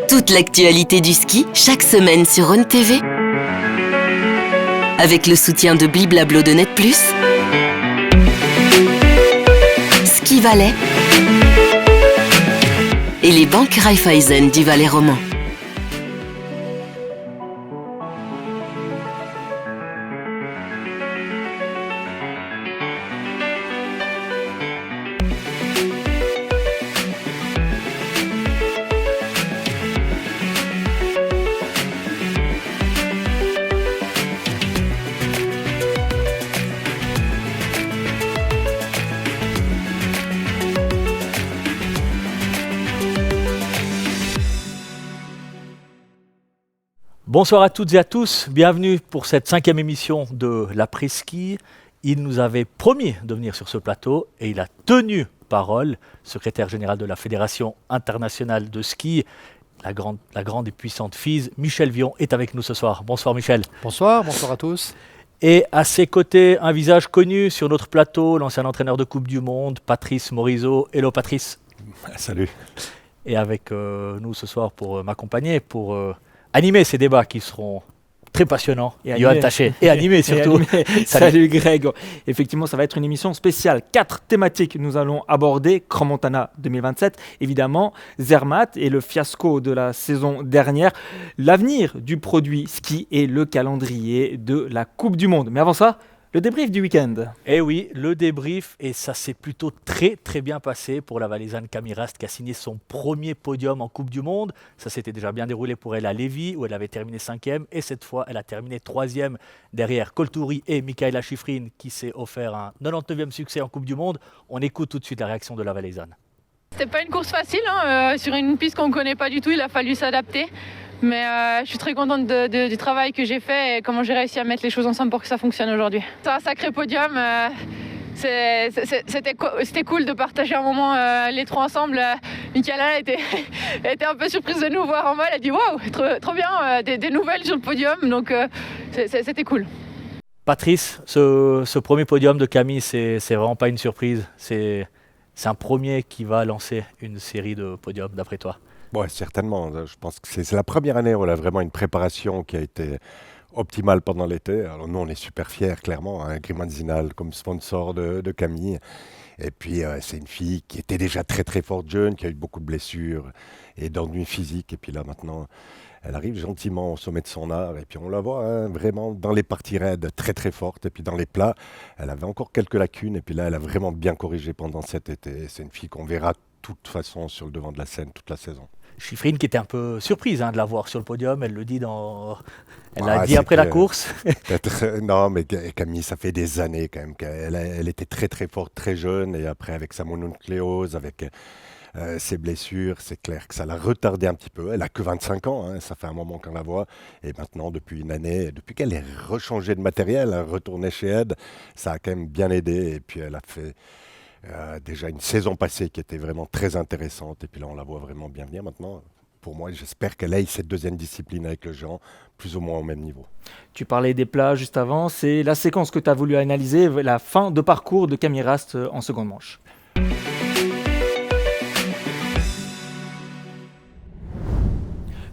Toute l'actualité du ski, chaque semaine sur Rhône TV. Avec le soutien de Bliblablo de Net Plus, Ski Valais et les banques Raiffeisen du Valais roman. Bonsoir à toutes et à tous, bienvenue pour cette 5e émission de l'après-ski. Il nous avait promis de venir sur ce plateau et il a tenu parole. Secrétaire général de la Fédération internationale de ski, la grande et puissante FIS, Michel Vion est avec nous ce soir. Bonsoir Michel. Bonsoir à tous. Et à ses côtés, un visage connu sur notre plateau, l'ancien entraîneur de Coupe du Monde, Patrice Morisot. Hello Patrice. Salut. Et avec nous ce soir pour m'accompagner, pour animer ces débats qui seront très passionnants. Johan Taché. Et animés surtout. Salut Greg. Effectivement, ça va être une émission spéciale. 4 thématiques nous allons aborder. Crans-Montana 2027, évidemment. Zermatt et le fiasco de la saison dernière. L'avenir du produit ski et le calendrier de la Coupe du Monde. Mais avant ça, le débrief du week-end. Eh oui, le débrief, et ça s'est plutôt très bien passé pour la Valaisanne Camille Rast qui a signé son premier podium en Coupe du Monde. Ça s'était déjà bien déroulé pour elle à Lévis où elle avait terminé 5e et cette fois elle a terminé 3e derrière Colturi et Mikaela Shiffrin qui s'est offert un 99e succès en Coupe du Monde. On écoute tout de suite la réaction de la Valaisanne. C'était pas une course facile, sur une piste qu'on ne connaît pas du tout, il a fallu s'adapter. Mais je suis très contente du travail que j'ai fait et comment j'ai réussi à mettre les choses ensemble pour que ça fonctionne aujourd'hui. C'est un sacré podium, c'était cool de partager un moment les trois ensemble. Mikaela était un peu surprise de nous voir en vol, elle a dit waouh, trop bien, des nouvelles sur le podium, donc c'était cool. Patrice, ce premier podium de Camille, c'est vraiment pas une surprise, c'est un premier qui va lancer une série de podiums d'après toi. Ouais, certainement. Je pense que c'est la première année où elle a vraiment une préparation qui a été optimale pendant l'été. Alors nous, on est super fiers, clairement. Grimanzinal comme sponsor de Camille. Et puis, c'est une fille qui était déjà très forte jeune, qui a eu beaucoup de blessures et d'ennuis physiques. Et puis là, maintenant, elle arrive gentiment au sommet de son art. Et puis, on la voit vraiment dans les parties raides très forte. Et puis, dans les plats, elle avait encore quelques lacunes. Et puis là, elle a vraiment bien corrigé pendant cet été. C'est une fille qu'on verra de toute façon sur le devant de la scène toute la saison. Shiffrin qui était un peu surprise de la voir sur le podium, elle le dit Elle l'a dit après la course. Non, mais Camille, ça fait des années quand même qu'elle était très forte, très jeune, et après avec sa mononucléose, avec ses blessures, c'est clair que ça l'a retardé un petit peu. Elle a que 25 ans, ça fait un moment qu'on la voit, et maintenant depuis une année, depuis qu'elle est rechangée de matériel, retournée chez Ed, ça a quand même bien aidé, et puis elle a fait déjà une saison passée qui était vraiment très intéressante, et puis là on la voit vraiment bien venir maintenant. Pour moi, j'espère qu'elle ait cette deuxième discipline avec le Jean, plus ou moins au même niveau. Tu parlais des plats juste avant, c'est la séquence que tu as voulu analyser, la fin de parcours de Camille Rast en seconde manche.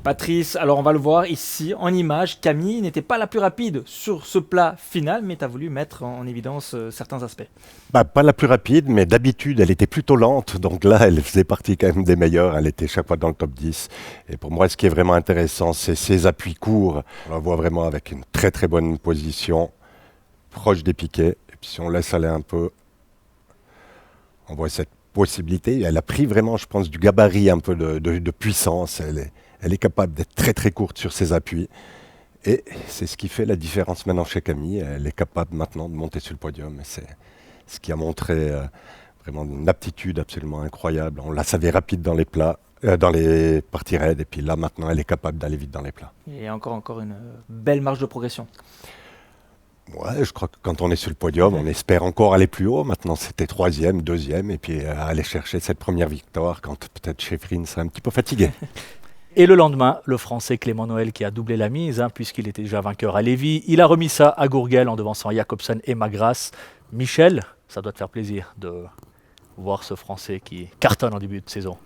Patrice, alors on va le voir ici en image, Camille n'était pas la plus rapide sur ce plat final, mais tu as voulu mettre en évidence certains aspects. Pas la plus rapide, mais d'habitude elle était plutôt lente, donc là elle faisait partie quand même des meilleures, elle était chaque fois dans le top 10. Et pour moi ce qui est vraiment intéressant, c'est ses appuis courts. On la voit vraiment avec une très bonne position, proche des piquets, et puis si on laisse aller un peu, on voit cette possibilité. Elle a pris vraiment, je pense, du gabarit un peu de puissance, elle est capable d'être très courte sur ses appuis. Et c'est ce qui fait la différence maintenant chez Camille. Elle est capable maintenant de monter sur le podium. Et c'est ce qui a montré vraiment une aptitude absolument incroyable. On la savait rapide dans les plats, dans les parties raides. Et puis là, maintenant, elle est capable d'aller vite dans les plats. Et encore une belle marge de progression. Ouais, je crois que quand on est sur le podium, on espère encore aller plus haut. Maintenant, c'était 3e, 2e. Et puis aller chercher cette première victoire quand peut-être Shiffrin serait un petit peu fatigué. Et le lendemain, le Français Clément Noël qui a doublé la mise, puisqu'il était déjà vainqueur à Lévis. Il a remis ça à Gourguel en devançant Jacobsen et Magras. Michel, ça doit te faire plaisir de voir ce Français qui cartonne en début de saison.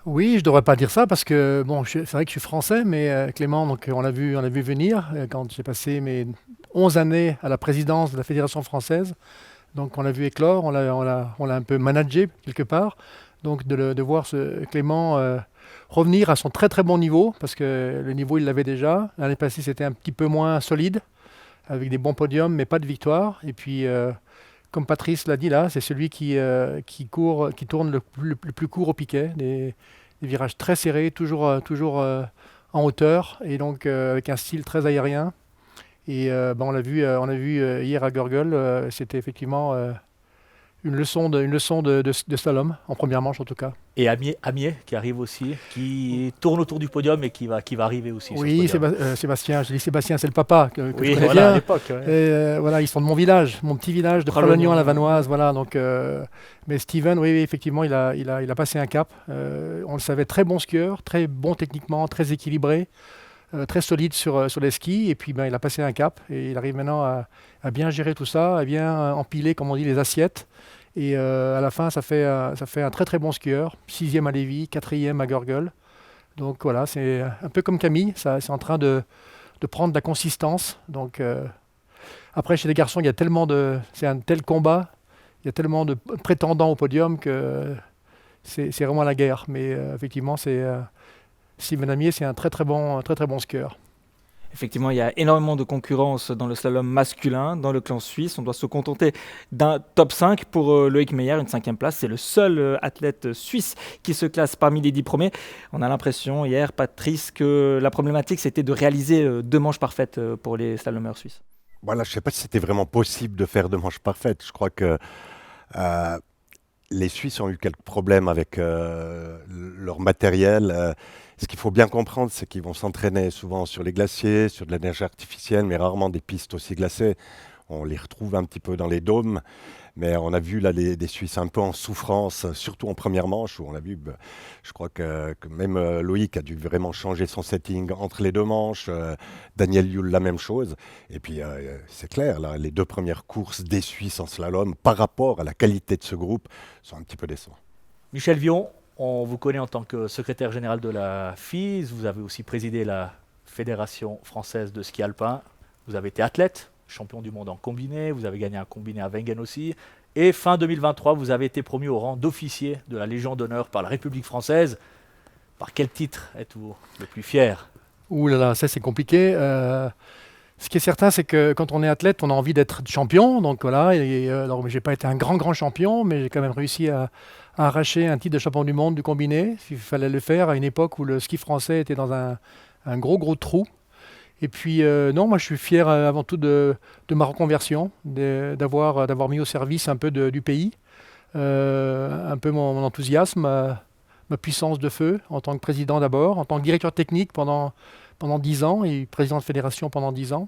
Oui, je ne devrais pas dire ça parce que bon, c'est vrai que je suis français, mais Clément, donc on l'a vu venir quand j'ai passé mes 11 années à la présidence de la Fédération française. Donc on l'a vu éclore, on l'a un peu managé quelque part. Donc de voir Clément revenir à son très très bon niveau, parce que le niveau il l'avait déjà. L'année passée c'était un petit peu moins solide, avec des bons podiums mais pas de victoire. Et puis comme Patrice l'a dit là, c'est celui qui tourne le plus court au piquet, des virages très serrés, toujours en hauteur, et donc avec un style très aérien. Et on l'a vu hier à Gurgel, c'était effectivement une leçon de slalom, en première manche en tout cas. Et Amier qui arrive aussi, qui tourne autour du podium et qui va arriver aussi. Oui, sur ce podium. Sébastien, je dis Sébastien, c'est le papa que Oui, je connais voilà, à bien. l'époque. Ouais. Et, voilà, ils sont de mon village, mon petit village de Pralognan à la Vanoise. Voilà, donc, mais Steven, oui, effectivement, il a passé un cap. On le savait, très bon skieur, très bon techniquement, très équilibré, très solide sur les skis. Et puis, il a passé un cap et il arrive maintenant à bien gérer tout ça, à bien empiler, comme on dit, les assiettes. Et à la fin, ça fait un très très bon skieur. 6e à Lévis, 4e à Gurgel. Donc voilà, c'est un peu comme Camille, c'est en train de prendre de la consistance. Donc après, chez les garçons, c'est un tel combat, il y a tellement de prétendants au podium que c'est vraiment la guerre. Mais effectivement, Steven Amier, c'est un très très bon skieur. Effectivement, il y a énormément de concurrence dans le slalom masculin, dans le clan suisse. On doit se contenter d'un top 5 pour Loïc Meyer, une 5e place. C'est le seul athlète suisse qui se classe parmi les 10 premiers. On a l'impression hier, Patrice, que la problématique, c'était de réaliser 2 manches parfaites pour les slalomeurs suisses. Voilà, je ne sais pas si c'était vraiment possible de faire 2 manches parfaites. Je crois que les Suisses ont eu quelques problèmes avec leur matériel. Ce qu'il faut bien comprendre, c'est qu'ils vont s'entraîner souvent sur les glaciers, sur de la neige artificielle, mais rarement des pistes aussi glacées. On les retrouve un petit peu dans les dômes, mais on a vu là des Suisses un peu en souffrance, surtout en première manche, où on a vu, je crois que même Loïc a dû vraiment changer son setting entre les 2 manches, Daniel Yule la même chose. Et puis c'est clair, là, les 2 premières courses des Suisses en slalom, par rapport à la qualité de ce groupe, sont un petit peu décevants. Michel Vion, on vous connaît en tant que secrétaire général de la FIS. Vous avez aussi présidé la Fédération française de ski alpin. Vous avez été athlète, champion du monde en combiné. Vous avez gagné un combiné à Wengen aussi. Et fin 2023, vous avez été promu au rang d'officier de la Légion d'honneur par la République française. Par quel titre êtes-vous le plus fier ? Ouh là là, ça c'est compliqué. Ce qui est certain, c'est que quand on est athlète, on a envie d'être champion. Donc voilà, alors, j'ai pas été un grand champion, mais j'ai quand même réussi à arracher un titre de champion du monde du combiné. Il fallait le faire à une époque où le ski français était dans un gros trou. Et puis non, moi je suis fier avant tout de ma reconversion, d'avoir mis au service un peu du pays, un peu mon enthousiasme, ma puissance de feu en tant que président d'abord, en tant que directeur technique pendant 10 ans et président de fédération pendant 10 ans.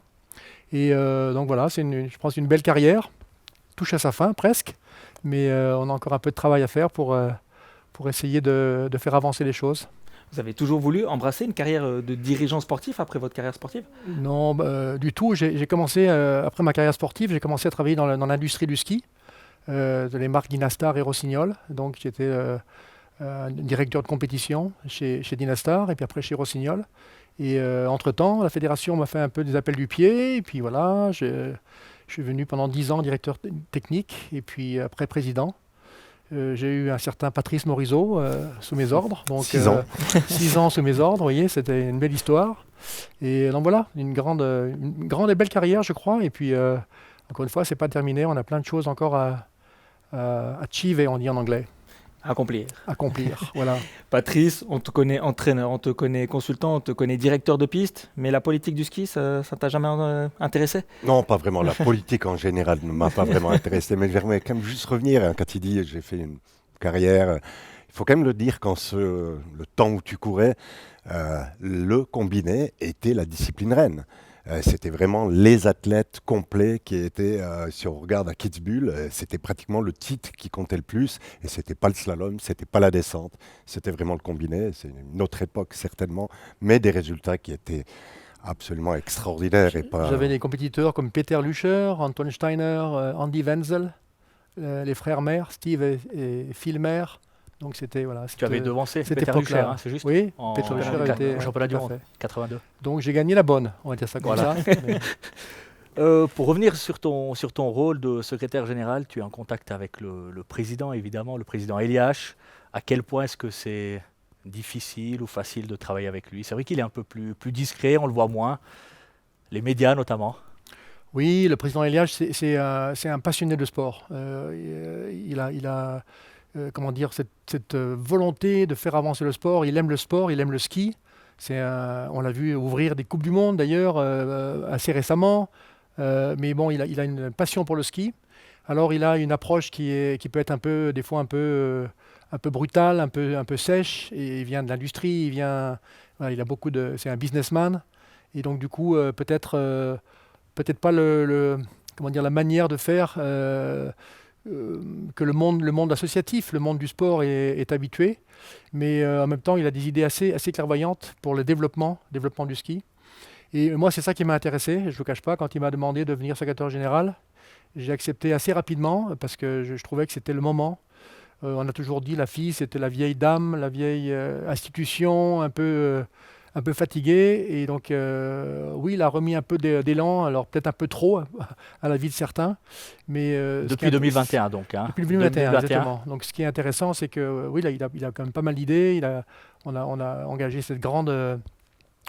Et donc voilà, je pense une belle carrière, touche à sa fin presque, mais on a encore un peu de travail à faire pour essayer de faire avancer les choses. Vous avez toujours voulu embrasser une carrière de dirigeant sportif après votre carrière sportive ? Non, du tout. J'ai commencé, après ma carrière sportive, j'ai commencé à travailler dans l'industrie du ski, les marques Dynastar et Rossignol. Donc j'étais directeur de compétition chez Dynastar et puis après chez Rossignol. Et entre-temps, la fédération m'a fait un peu des appels du pied. Et puis voilà, je suis venu pendant 10 ans directeur technique et puis après président. J'ai eu un certain Patrice Morisot sous mes ordres. Donc, 6 ans. 6 ans sous mes ordres, vous voyez, c'était une belle histoire. Et donc voilà, une grande et belle carrière, je crois. Et puis, encore une fois, c'est pas terminé. On a plein de choses encore à achieve, on dit en anglais. Accomplir, Voilà. Patrice, on te connaît entraîneur, on te connaît consultant, on te connaît directeur de piste, mais la politique du ski, ça t'a jamais intéressé ? Non, pas vraiment. La politique en général ne m'a pas vraiment intéressé. Mais j'aimerais quand même juste revenir quand il dit j'ai fait une carrière. Il faut quand même le dire le temps où tu courais, le combiné était la discipline reine. C'était vraiment les athlètes complets qui étaient, si on regarde à Kitzbühel, c'était pratiquement le titre qui comptait le plus. Et c'était pas le slalom, c'était pas la descente, c'était vraiment le combiné. C'est une autre époque certainement, mais des résultats qui étaient absolument extraordinaires. J'avais des compétiteurs comme Peter Lüscher, Anton Steiner, Andy Wenzel, les frères Mayer, Steve et Phil Mayer, Donc c'était voilà. Tu avais devancé cette Peter époque-là. Rucher, hein, c'est juste Oui, en Peter Rucher était au championnat du tout à monde, fait. 82. Donc j'ai gagné la bonne, on va dire ça comme Voilà. ça. Mais- Pour revenir sur ton rôle de secrétaire général, tu es en contact avec le président, évidemment, le président Eliash. À quel point est-ce que c'est difficile ou facile de travailler avec lui? C'est vrai qu'il est un peu plus discret, on le voit moins. Les médias notamment. Oui, le président Eliage, c'est un passionné de sport. Il a comment dire, cette volonté de faire avancer le sport. Il aime le sport, il aime le ski. On l'a vu ouvrir des Coupes du Monde d'ailleurs assez récemment. Mais bon, il a une passion pour le ski. Alors il a une approche qui peut être des fois un peu brutale, un peu sèche. Et il vient de l'industrie, voilà, c'est un businessman. Et donc du coup, peut-être pas comment dire, la manière de faire que le monde associatif, le monde du sport est habitué. Mais en même temps, il a des idées assez clairvoyantes pour le développement du ski. Et moi, c'est ça qui m'a intéressé, je ne le cache pas, quand il m'a demandé de devenir secrétaire général. J'ai accepté assez rapidement parce que je trouvais que c'était le moment. On a toujours dit la FIS, c'était la vieille dame, la vieille institution, un peu fatiguée. Et donc, oui, il a remis un peu d'élan, alors peut-être un peu trop à la vie de certains. Mais, Depuis 2021 donc. Hein. Depuis 2021, exactement. Donc ce qui est intéressant, c'est que oui, il a quand même pas mal d'idées. On a engagé cette grande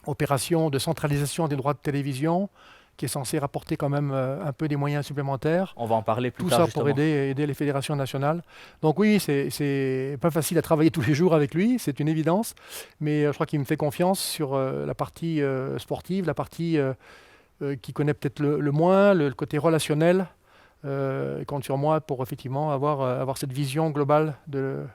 opération de centralisation des droits de télévision qui est censée rapporter quand même un peu des moyens supplémentaires. On va en parler plus Tout tard ça justement. pour aider les fédérations nationales. Donc oui, c'est pas facile à travailler tous les jours avec lui, c'est une évidence. Mais je crois qu'il me fait confiance sur la partie sportive, la partie qui connaît peut-être le moins, le côté relationnel. Il compte sur moi pour effectivement avoir cette vision globale de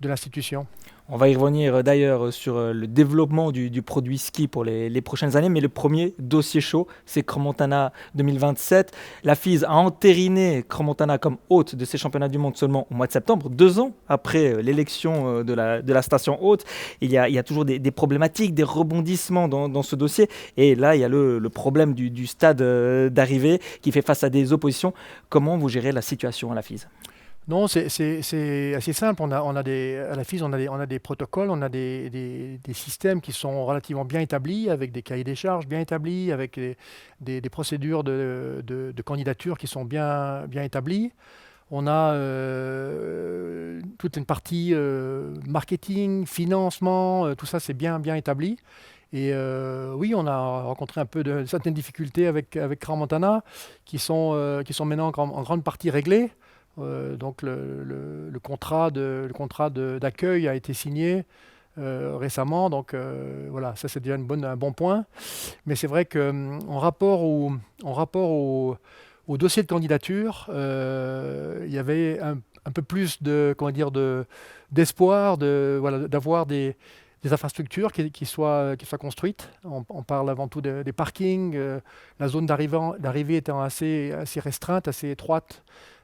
l'institution. On va y revenir d'ailleurs sur le développement du produit ski pour les prochaines années, mais le premier dossier chaud, c'est Crans-Montana 2027. La FIS a entériné Crans-Montana comme hôte de ces championnats du monde seulement au mois de septembre, 2 ans après l'élection de la station hôte. Il y a toujours des problématiques, des rebondissements dans ce dossier. Et là, il y a le problème du stade d'arrivée qui fait face à des oppositions. Comment vous gérez la situation à la FIS ? Non, c'est assez simple. À la FIS, on a des protocoles, on a des systèmes qui sont relativement bien établis, avec des cahiers des charges bien établis, avec des procédures de candidature qui sont bien établies. On a toute une partie marketing, financement, tout ça c'est bien établi. Et oui, on a rencontré un peu de certaines difficultés avec Crans-Montana qui sont maintenant en grande partie réglées. Donc le contrat d'accueil a été signé récemment, donc voilà, ça c'est déjà un bon point. Mais c'est vrai qu'en rapport au dossier de candidature, il y avait un peu plus d'espoir d'avoir des infrastructures qui soient construites. On parle avant tout des parkings, la zone d'arrivée étant assez restreinte, assez étroite.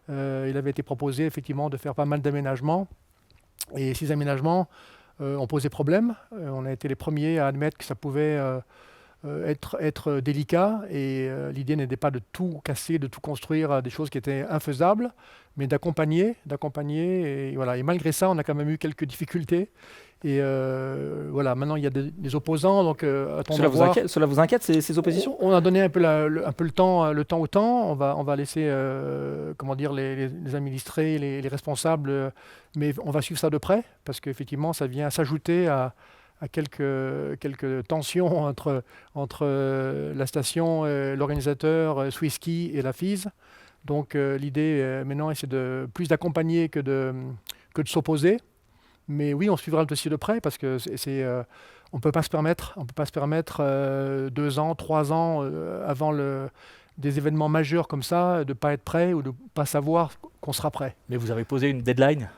Il avait été proposé effectivement de faire pas mal d'aménagements. Et ces aménagements ont posé problème. On a été les premiers à admettre que ça pouvait être délicat. Et l'idée n'était pas de tout casser, de tout construire des choses qui étaient infaisables, mais d'accompagner. Et, voilà. Et malgré ça, on a quand même eu quelques difficultés. Et voilà, maintenant il y a des opposants, donc attendons à voir. Cela vous inquiète ces oppositions ? On a donné un peu le temps au temps. On va laisser comment dire, les administrés, les responsables, mais on va suivre ça de près parce qu'effectivement ça vient s'ajouter à quelques tensions entre la station, l'organisateur Swisski et la FIS. Donc l'idée maintenant c'est plus d'accompagner que de s'opposer. Mais oui, on suivra le dossier de près parce que on ne peut pas se permettre 2 ans, 3 ans avant des événements majeurs comme ça, de ne pas être prêt ou de ne pas savoir qu'on sera prêt. Mais vous avez posé une deadline ?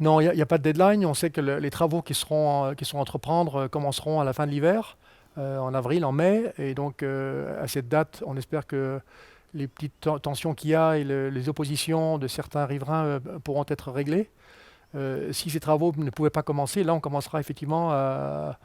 Non, il n'y a pas de deadline. On sait que les travaux qui seront à entreprendre commenceront à la fin de l'hiver, en avril, en mai. Et donc, à cette date, on espère que les petites tensions qu'il y a et les oppositions de certains riverains pourront être réglées. Si ces travaux ne pouvaient pas commencer, là on commencera effectivement à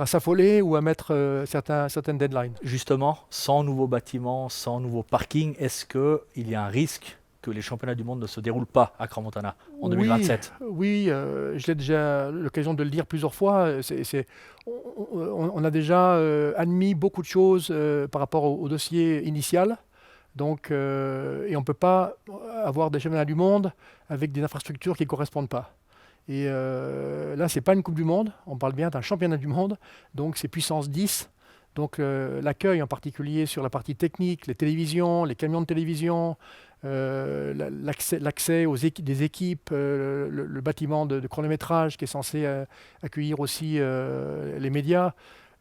s'affoler ou à mettre certaines deadlines. Justement, sans nouveaux bâtiments, sans nouveaux parkings, est-ce qu'il y a un risque que les championnats du monde ne se déroulent pas à Crans-Montana en 2027? Oui, j'ai déjà l'occasion de le dire plusieurs fois. On a déjà admis beaucoup de choses par rapport au dossier initial. Donc, et on ne peut pas avoir des championnats du monde avec des infrastructures qui ne correspondent pas. Et là, ce n'est pas une Coupe du Monde, on parle bien d'un championnat du monde, donc c'est puissance 10. Donc l'accueil en particulier sur la partie technique, les télévisions, les camions de télévision, l'accès des équipes, le bâtiment de chronométrage qui est censé accueillir aussi les médias.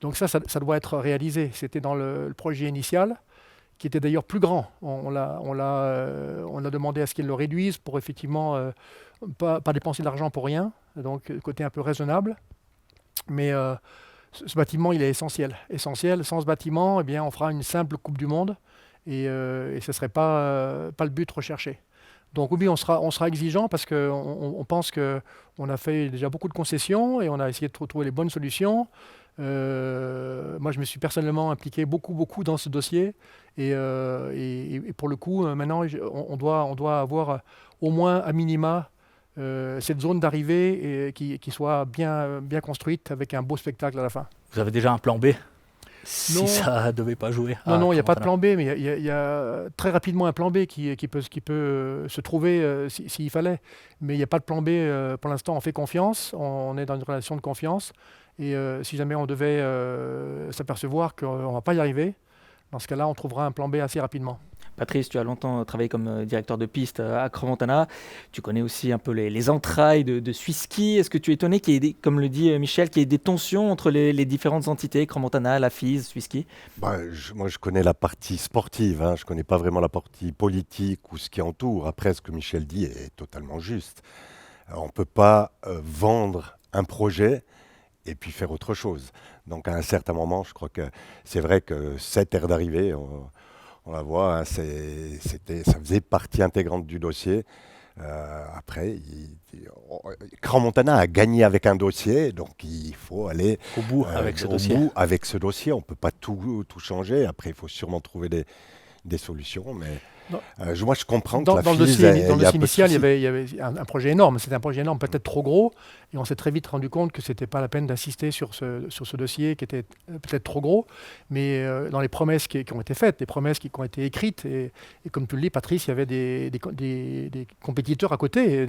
Donc ça doit être réalisé. C'était dans le projet initial, qui était d'ailleurs plus grand. On a demandé à ce qu'ils le réduisent pour effectivement pas dépenser de l'argent pour rien, donc côté un peu raisonnable. Mais ce bâtiment, il est essentiel. Sans ce bâtiment, eh bien, on fera une simple Coupe du Monde et ce ne serait pas le but recherché. Donc oui, on sera exigeant parce qu'on pense qu'on a fait déjà beaucoup de concessions et on a essayé de trouver les bonnes solutions. Moi, je me suis personnellement impliqué beaucoup dans ce dossier et pour le coup, maintenant, on doit avoir au moins à minima cette zone d'arrivée qui soit bien construite avec un beau spectacle à la fin. Vous avez déjà un plan B si ça ne devait pas jouer? Non, il n'y a pas de plan B, mais il y a très rapidement un plan B qui peut se trouver s'il fallait. Mais il n'y a pas de plan B pour l'instant, on fait confiance, on est dans une relation de confiance. Et si jamais on devait s'apercevoir qu'on ne va pas y arriver, dans ce cas-là, on trouvera un plan B assez rapidement. Patrice, tu as longtemps travaillé comme directeur de piste à Crans-Montana. Tu connais aussi un peu les entrailles de Swiss-Ski. Est-ce que tu es étonné qu'il y ait, comme le dit Michel, qu'il y ait des tensions entre les différentes entités, Crans-Montana, la FIS, Swiss-Ski? Moi, je connais la partie sportive. Je ne connais pas vraiment la partie politique ou ce qui entoure. Après, ce que Michel dit est totalement juste. On ne peut pas vendre un projet et puis faire autre chose. Donc, à un certain moment, je crois que c'est vrai que cette aire d'arrivée, on la voit, ça faisait partie intégrante du dossier. Après, Crans-Montana a gagné avec un dossier, donc il faut aller au bout avec ce dossier. On ne peut pas tout changer. Après, il faut sûrement trouver des solutions, mais moi, je comprends que dans le dossier initial, il y avait un projet énorme. C'était un projet énorme, peut-être trop gros. Et on s'est très vite rendu compte que ce n'était pas la peine d'insister sur ce dossier qui était peut-être trop gros. Mais dans les promesses qui ont été faites, les promesses qui ont été écrites, et comme tu le dis, Patrice, il y avait des compétiteurs à côté.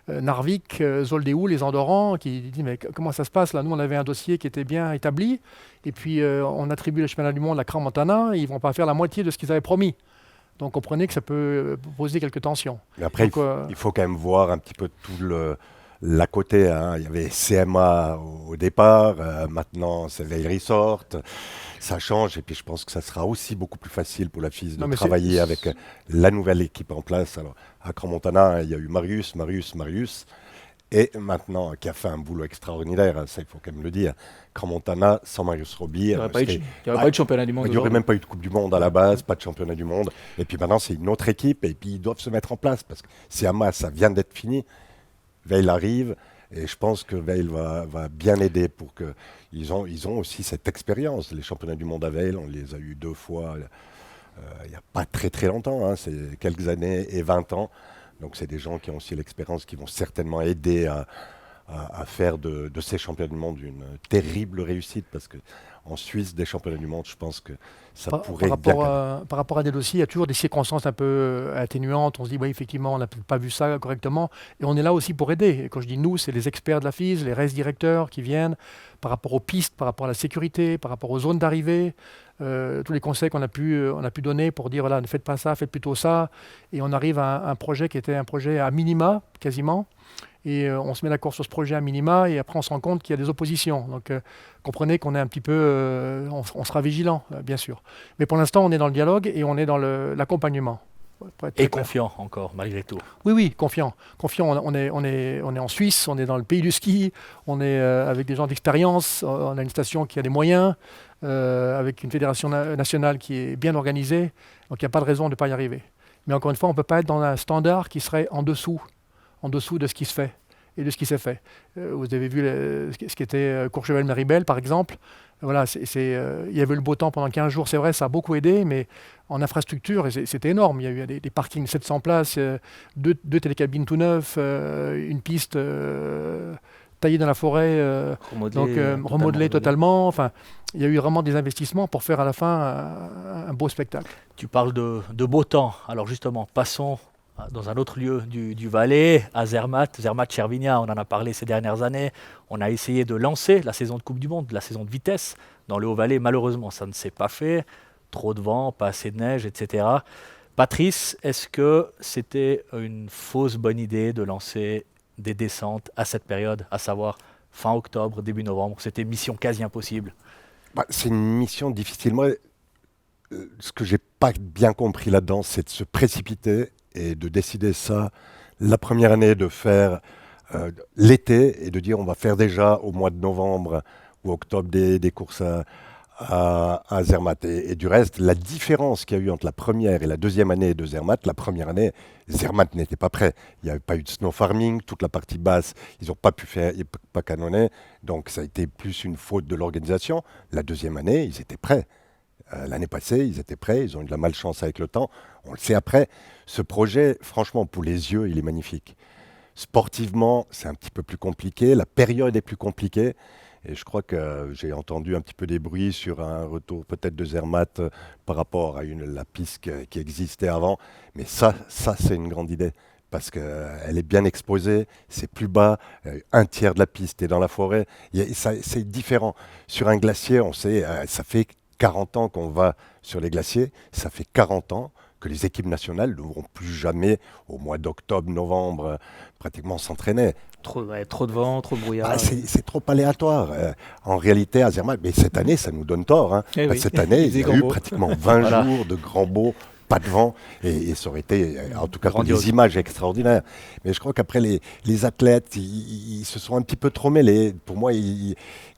Narvik, Zoldéou, les Andorrans, qui disent mais comment ça se passe là? Nous, on avait un dossier qui était bien établi. Et puis, on attribue le championnat du monde à Crans-Montana. Ils ne vont pas faire la moitié de ce qu'ils avaient promis. Donc comprenez que ça peut poser quelques tensions. Mais après, il faut quand même voir un petit peu tout l'à côté. Il y avait CMA au départ, maintenant c'est Vail Resort. Ça change et puis je pense que ça sera aussi beaucoup plus facile pour la FIS de travailler avec la nouvelle équipe en place. Alors, à Crans-Montana, il y a eu Marius. Et maintenant, qui a fait un boulot extraordinaire, ça il faut quand même le dire. Crans-Montana, sans Marius Roby. Il n'y aurait pas eu de championnat du monde. Il n'y aurait même pas eu de Coupe du Monde à la base, pas de championnat du monde. Et puis maintenant, c'est une autre équipe et puis ils doivent se mettre en place parce que CMA, ça vient d'être fini. Veil arrive et je pense que Veil va bien aider pour que ils ont aussi cette expérience. Les championnats du monde à Veil, on les a eu 2 fois il n'y a pas très très longtemps, c'est quelques années et 20 ans. Donc c'est des gens qui ont aussi l'expérience, qui vont certainement aider à faire de ces championnats du monde une terrible réussite, parce qu'en Suisse, des championnats du monde, je pense que ça pourrait bien... Par rapport à des dossiers, il y a toujours des circonstances un peu atténuantes. On se dit, effectivement, on n'a peut-être pas vu ça correctement. Et on est là aussi pour aider. Et quand je dis nous, c'est les experts de la FIS, les race directeurs qui viennent par rapport aux pistes, par rapport à la sécurité, par rapport aux zones d'arrivée. Tous les conseils qu'on a pu donner pour dire, voilà, ne faites pas ça, faites plutôt ça. Et on arrive à un projet qui était un projet à minima, quasiment. Et on se met d'accord sur ce projet à minima, et après on se rend compte qu'il y a des oppositions. Donc comprenez qu'on est un petit peu... on sera vigilant, bien sûr. Mais pour l'instant, on est dans le dialogue et on est dans l'accompagnement. Et confiant encore, malgré tout. Oui, confiant. On est en Suisse, on est dans le pays du ski, on est avec des gens d'expérience, on a une station qui a des moyens, avec une fédération nationale qui est bien organisée, donc il n'y a pas de raison de ne pas y arriver. Mais encore une fois, on ne peut pas être dans un standard qui serait en dessous de ce qui se fait. et de ce qui s'est fait. Vous avez vu ce qui était Courchevel-Méribel, par exemple. Voilà, il y avait le beau temps pendant 15 jours, c'est vrai, ça a beaucoup aidé, mais en infrastructure, c'était énorme. Il y a eu des parkings 700 places, deux télécabines tout neufs, une piste taillée dans la forêt, remodelée totalement. Enfin, il y a eu vraiment des investissements pour faire à la fin un beau spectacle. Tu parles de beau temps. Alors justement, passons dans un autre lieu du Valais, à Zermatt-Chervigna. On en a parlé ces dernières années. On a essayé de lancer la saison de Coupe du Monde, la saison de vitesse dans le Haut-Valais. Malheureusement, ça ne s'est pas fait. Trop de vent, pas assez de neige, etc. Patrice, est-ce que c'était une fausse bonne idée de lancer des descentes à cette période, à savoir fin octobre, début novembre? C'était mission quasi impossible. C'est une mission difficile. Moi, ce que j'ai pas bien compris là-dedans, c'est de se précipiter et de décider ça la première année, de faire l'été et de dire on va faire déjà au mois de novembre ou octobre des courses à Zermatt. Et du reste, la différence qu'il y a eu entre la première et la deuxième année de Zermatt, la première année, Zermatt n'était pas prêt. Il n'y avait pas eu de snow farming, toute la partie basse, ils n'ont pas pu faire, pas canonner, donc ça a été plus une faute de l'organisation. La deuxième année, ils étaient prêts. L'année passée, ils étaient prêts, ils ont eu de la malchance avec le temps. On le sait après. Ce projet, franchement, pour les yeux, il est magnifique. Sportivement, c'est un petit peu plus compliqué. La période est plus compliquée. Et je crois que j'ai entendu un petit peu des bruits sur un retour peut-être de Zermatt par rapport à la piste qui existait avant. Mais ça c'est une grande idée. Parce qu'elle est bien exposée, c'est plus bas, un tiers de la piste est dans la forêt. C'est différent. Sur un glacier, on sait, ça fait 40 ans qu'on va sur les glaciers, ça fait 40 ans que les équipes nationales ne vont plus jamais, au mois d'octobre, novembre, pratiquement s'entraîner. Trop de vent, trop de brouillard. C'est trop aléatoire. En réalité, à Zermatt, mais cette année, ça nous donne tort. Hein. Oui. Cette année, il y a eu pratiquement 20 jours de grand beau, pas de vent, et ça aurait été, en tout cas, pour des images extraordinaires. Mais je crois qu'après, les athlètes, ils se sont un petit peu trop mêlés. Pour moi,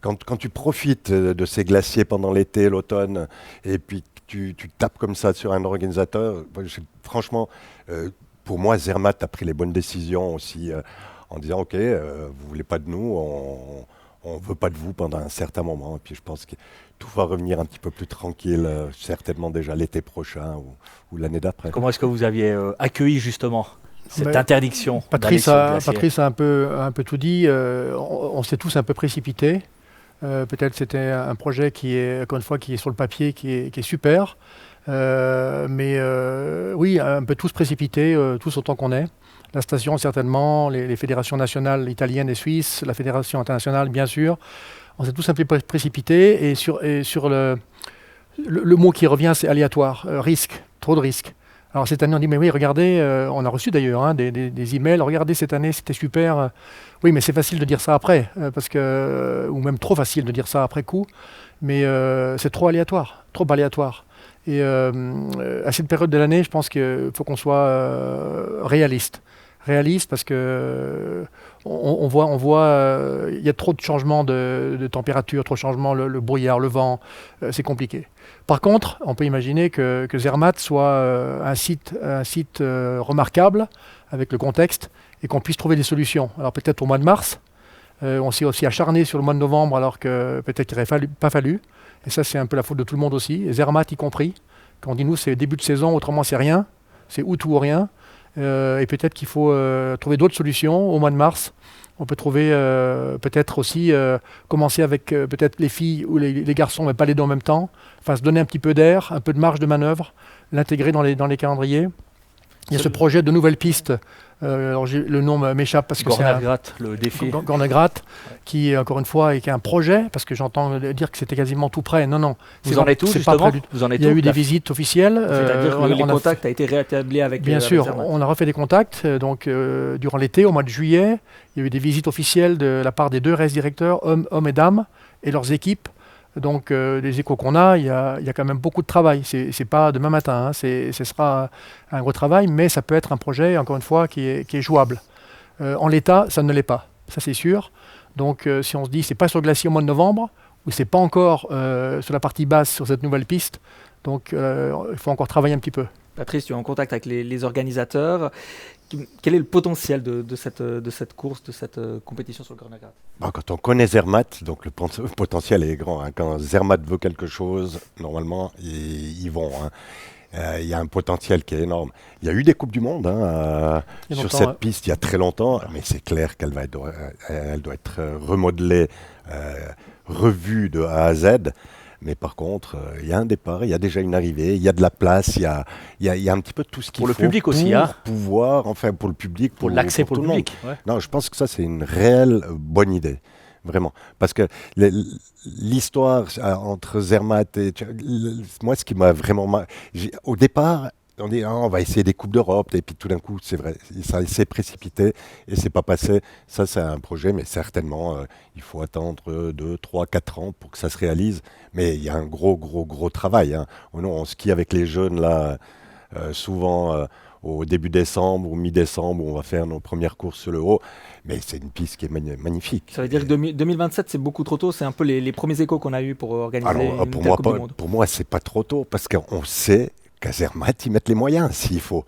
quand tu profites de ces glaciers pendant l'été, l'automne, et puis tu tapes comme ça sur un organisateur, franchement, pour moi, Zermatt a pris les bonnes décisions aussi, en disant, OK, vous voulez pas de nous, on veut pas de vous pendant un certain moment. Et puis je pense que tout va revenir un petit peu plus tranquille, certainement déjà l'été prochain ou l'année d'après. Comment est-ce que vous aviez accueilli justement cette interdiction? Patrice a un peu tout dit. On s'est tous un peu précipités. Peut-être c'était un projet qui est, encore une fois, qui est sur le papier, qui est super. Mais oui, un peu tous précipités, tous autant qu'on est. La station, certainement, les fédérations nationales italiennes et suisses, la fédération internationale, bien sûr. On s'est tous un peu précipités. Et sur le mot qui revient, c'est aléatoire, risque, trop de risques. Alors cette année, on dit, mais oui, regardez, on a reçu d'ailleurs des emails, regardez, cette année, c'était super. Oui, mais c'est facile de dire ça après, ou même trop facile de dire ça après coup. Mais c'est trop aléatoire. Et à cette période de l'année, je pense qu'il faut qu'on soit réaliste. Réaliste parce que on voit il y a trop de changements de température, trop de changements, le brouillard, le vent, c'est compliqué. Par contre, on peut imaginer que Zermatt soit un site remarquable avec le contexte et qu'on puisse trouver des solutions. Alors peut-être au mois de mars, on s'est aussi acharné sur le mois de novembre alors que peut-être qu'il n'aurait pas fallu. Et ça, c'est un peu la faute de tout le monde aussi, et Zermatt y compris. Quand on dit nous, c'est début de saison, autrement c'est rien, c'est ou tout ou rien. Et peut-être qu'il faut trouver d'autres solutions au mois de mars. On peut trouver peut-être aussi commencer avec peut-être les filles ou les garçons, mais pas les deux en même temps. Enfin, se donner un petit peu d'air, un peu de marge de manœuvre, l'intégrer dans les calendriers. Il y a ce projet de nouvelles pistes. Alors le nom m'échappe parce que Gornergrat, le défi. Gornergrat, qui encore une fois est un projet, parce que j'entends dire que c'était quasiment tout prêt. Non. Vous en êtes où justement? Il y a eu des visites officielles. C'est-à-dire que le contact a été rétabli avec. Bien sûr, on a refait des contacts. Donc durant l'été, au mois de juillet, il y a eu des visites officielles de la part des deux race directeurs, hommes et dames, et leurs équipes. Donc les échos qu'on a, il y a quand même beaucoup de travail. C'est pas demain matin, hein. Ce sera un gros travail, mais ça peut être un projet, encore une fois, qui est jouable. En l'état, ça ne l'est pas, ça c'est sûr. Donc si on se dit c'est pas sur le glacier au mois de novembre, ou c'est pas encore sur la partie basse sur cette nouvelle piste, donc il faut encore travailler un petit peu. Patrice, tu es en contact avec les organisateurs. Quel est le potentiel de cette course, de cette compétition sur le Gornergrat? Quand on connaît Zermatt, donc le potentiel est grand. Quand Zermatt veut quelque chose, normalement, ils vont. Il y a un potentiel qui est énorme. Il y a eu des Coupes du Monde sur cette piste il y a très longtemps, mais c'est clair qu'elle doit être remodelée, revue de A à Z. Mais par contre, il y a un départ, il y a déjà une arrivée, il y a de la place, il y a un petit peu de tout ce qu'il faut. Pour le public aussi, pouvoir, enfin pour le public, pour l'accès pour tout le public. Ouais. Non, je pense que ça c'est une réelle bonne idée, vraiment, parce que l'histoire entre Zermatt et moi, ce qui m'a vraiment au départ. On dit on va essayer des Coupes d'Europe et puis tout d'un coup c'est vrai, ça s'est précipité et c'est pas passé. Ça c'est un projet, mais certainement il faut attendre 2, 3, 4 ans pour que ça se réalise. Mais il y a un gros travail. On skie avec les jeunes là, souvent au début décembre ou mi-décembre où on va faire nos premières courses sur le haut. Mais c'est une piste qui est magnifique. Ça veut dire que 2027 c'est beaucoup trop tôt. C'est un peu les premiers échos qu'on a eu pour organiser une telle Coupe du Monde. Pour moi c'est pas trop tôt parce qu'on sait qu'à Zermatt, ils mettent les moyens s'il faut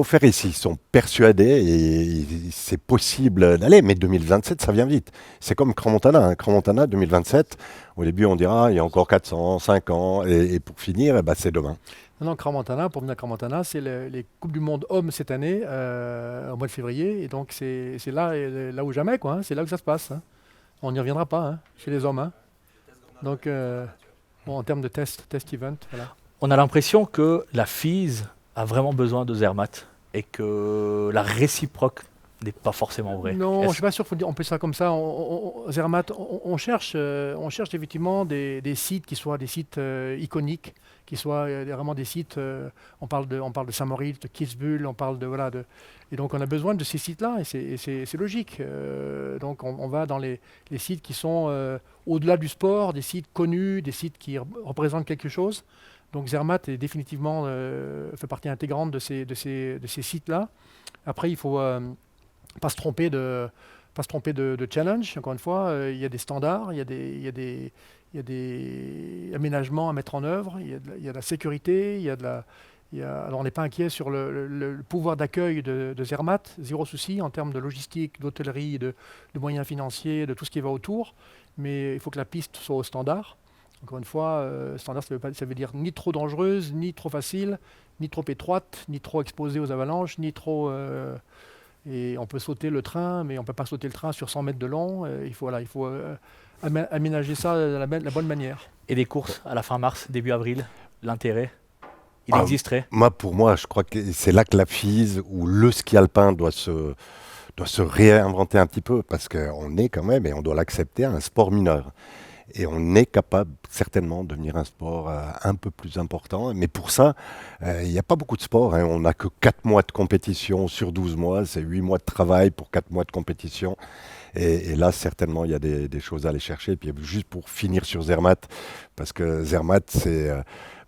faire, et s'ils sont persuadés, et c'est possible d'aller, mais 2027, ça vient vite. C'est comme Crans-Montana. Crans-Montana, 2027, au début, on dira, il y a encore 400, 5 ans, et pour finir, c'est demain. Non, Crans-Montana, pour venir à Crans-Montana, c'est les Coupes du Monde hommes cette année, au mois de février, et donc c'est là ou jamais, quoi. C'est là que ça se passe. On n'y reviendra pas, chez les hommes. Donc, en termes de test event, voilà. On a l'impression que la FIS a vraiment besoin de Zermatt et que la réciproque n'est pas forcément vraie. Non, je ne suis pas sûr qu'on peut dire ça comme ça. Zermatt, on cherche effectivement des sites qui soient des sites iconiques, qui soient vraiment des sites. On parle de Saint-Moritz, de Kitzbühel, on parle de et donc on a besoin de ces sites-là et c'est logique. Donc on va dans les sites qui sont au-delà du sport, des sites connus, des sites qui représentent quelque chose. Donc Zermatt est définitivement fait partie intégrante de ces sites-là. Après, il ne faut pas se tromper de challenge. Encore une fois, il y a des standards, il y a des aménagements à mettre en œuvre, il y a de la sécurité, alors on n'est pas inquiet sur le pouvoir d'accueil de Zermatt, zéro souci en termes de logistique, d'hôtellerie, de moyens financiers, de tout ce qui va autour. Mais il faut que la piste soit au standard. Encore une fois, standard, ça veut dire ni trop dangereuse, ni trop facile, ni trop étroite, ni trop exposée aux avalanches, ni trop... et on peut sauter le train, mais on ne peut pas sauter le train sur 100 mètres de long. Il faut aménager ça de la bonne manière. Et des courses à la fin mars, début avril, l'intérêt, il existerait? Pour moi, je crois que c'est là que la FIS ou le ski alpin doit se réinventer un petit peu, parce qu'on est quand même, et on doit l'accepter, un sport mineur. Et on est capable certainement de devenir un sport un peu plus important. Mais pour ça, il n'y a pas beaucoup de sports. On n'a que 4 mois de compétition sur 12 mois. C'est 8 mois de travail pour 4 mois de compétition. Et là, certainement, il y a des choses à aller chercher. Et puis, juste pour finir sur Zermatt, parce que Zermatt, c'est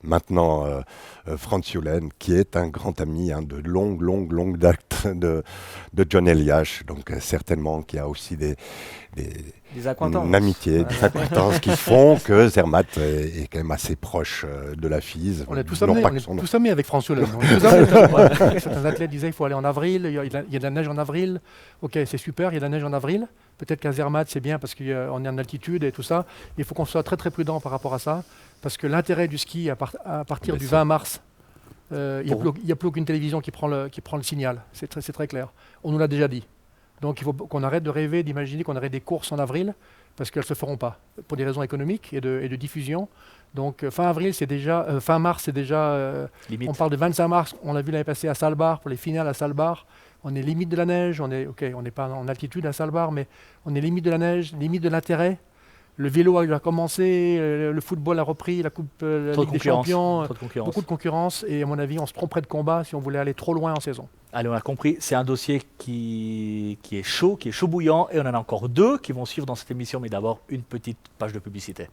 maintenant Franz Julen, qui est un grand ami de longue date de John Eliash. Donc, certainement qu'il y a aussi une amitié, des acquaintances qui font que Zermatt est quand même assez proche de la FIS. On est tous amis avec Franz Julen. Certains athlètes disaient qu'il faut aller en avril, il y a de la neige en avril. Ok, c'est super, il y a de la neige en avril. Peut-être qu'à Zermatt, c'est bien parce qu'on est en altitude et tout ça. Il faut qu'on soit très prudent par rapport à ça. Parce que l'intérêt du ski, à partir du 20 mars, il n'y a plus aucune télévision qui prend le signal. C'est très clair. On nous l'a déjà dit. Donc il faut qu'on arrête de rêver, d'imaginer qu'on aurait des courses en avril, parce qu'elles ne se feront pas, pour des raisons économiques et de diffusion. Donc fin mars, c'est déjà... on parle de 25 mars, on l'a vu l'année passée à Saalbard, pour les finales à Saalbard. On est limite de la neige, on n'est pas en altitude à Saalbard, mais on est limite de la neige, limite de l'intérêt. Le vélo a commencé, le football a repris, la Coupe la Ligue des Champions, beaucoup de concurrence. Et à mon avis, on se tromperait de combat si on voulait aller trop loin en saison. Allez, on a compris, c'est un dossier qui est chaud bouillant. Et on en a encore 2 qui vont suivre dans cette émission. Mais d'abord, une petite page de publicité.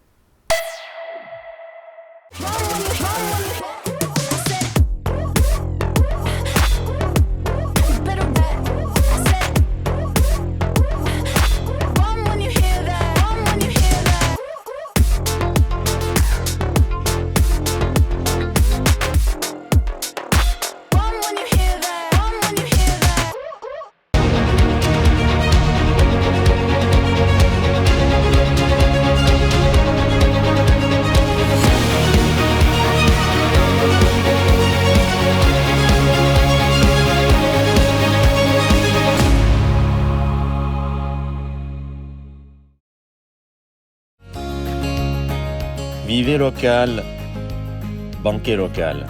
Vivez local, banquet local.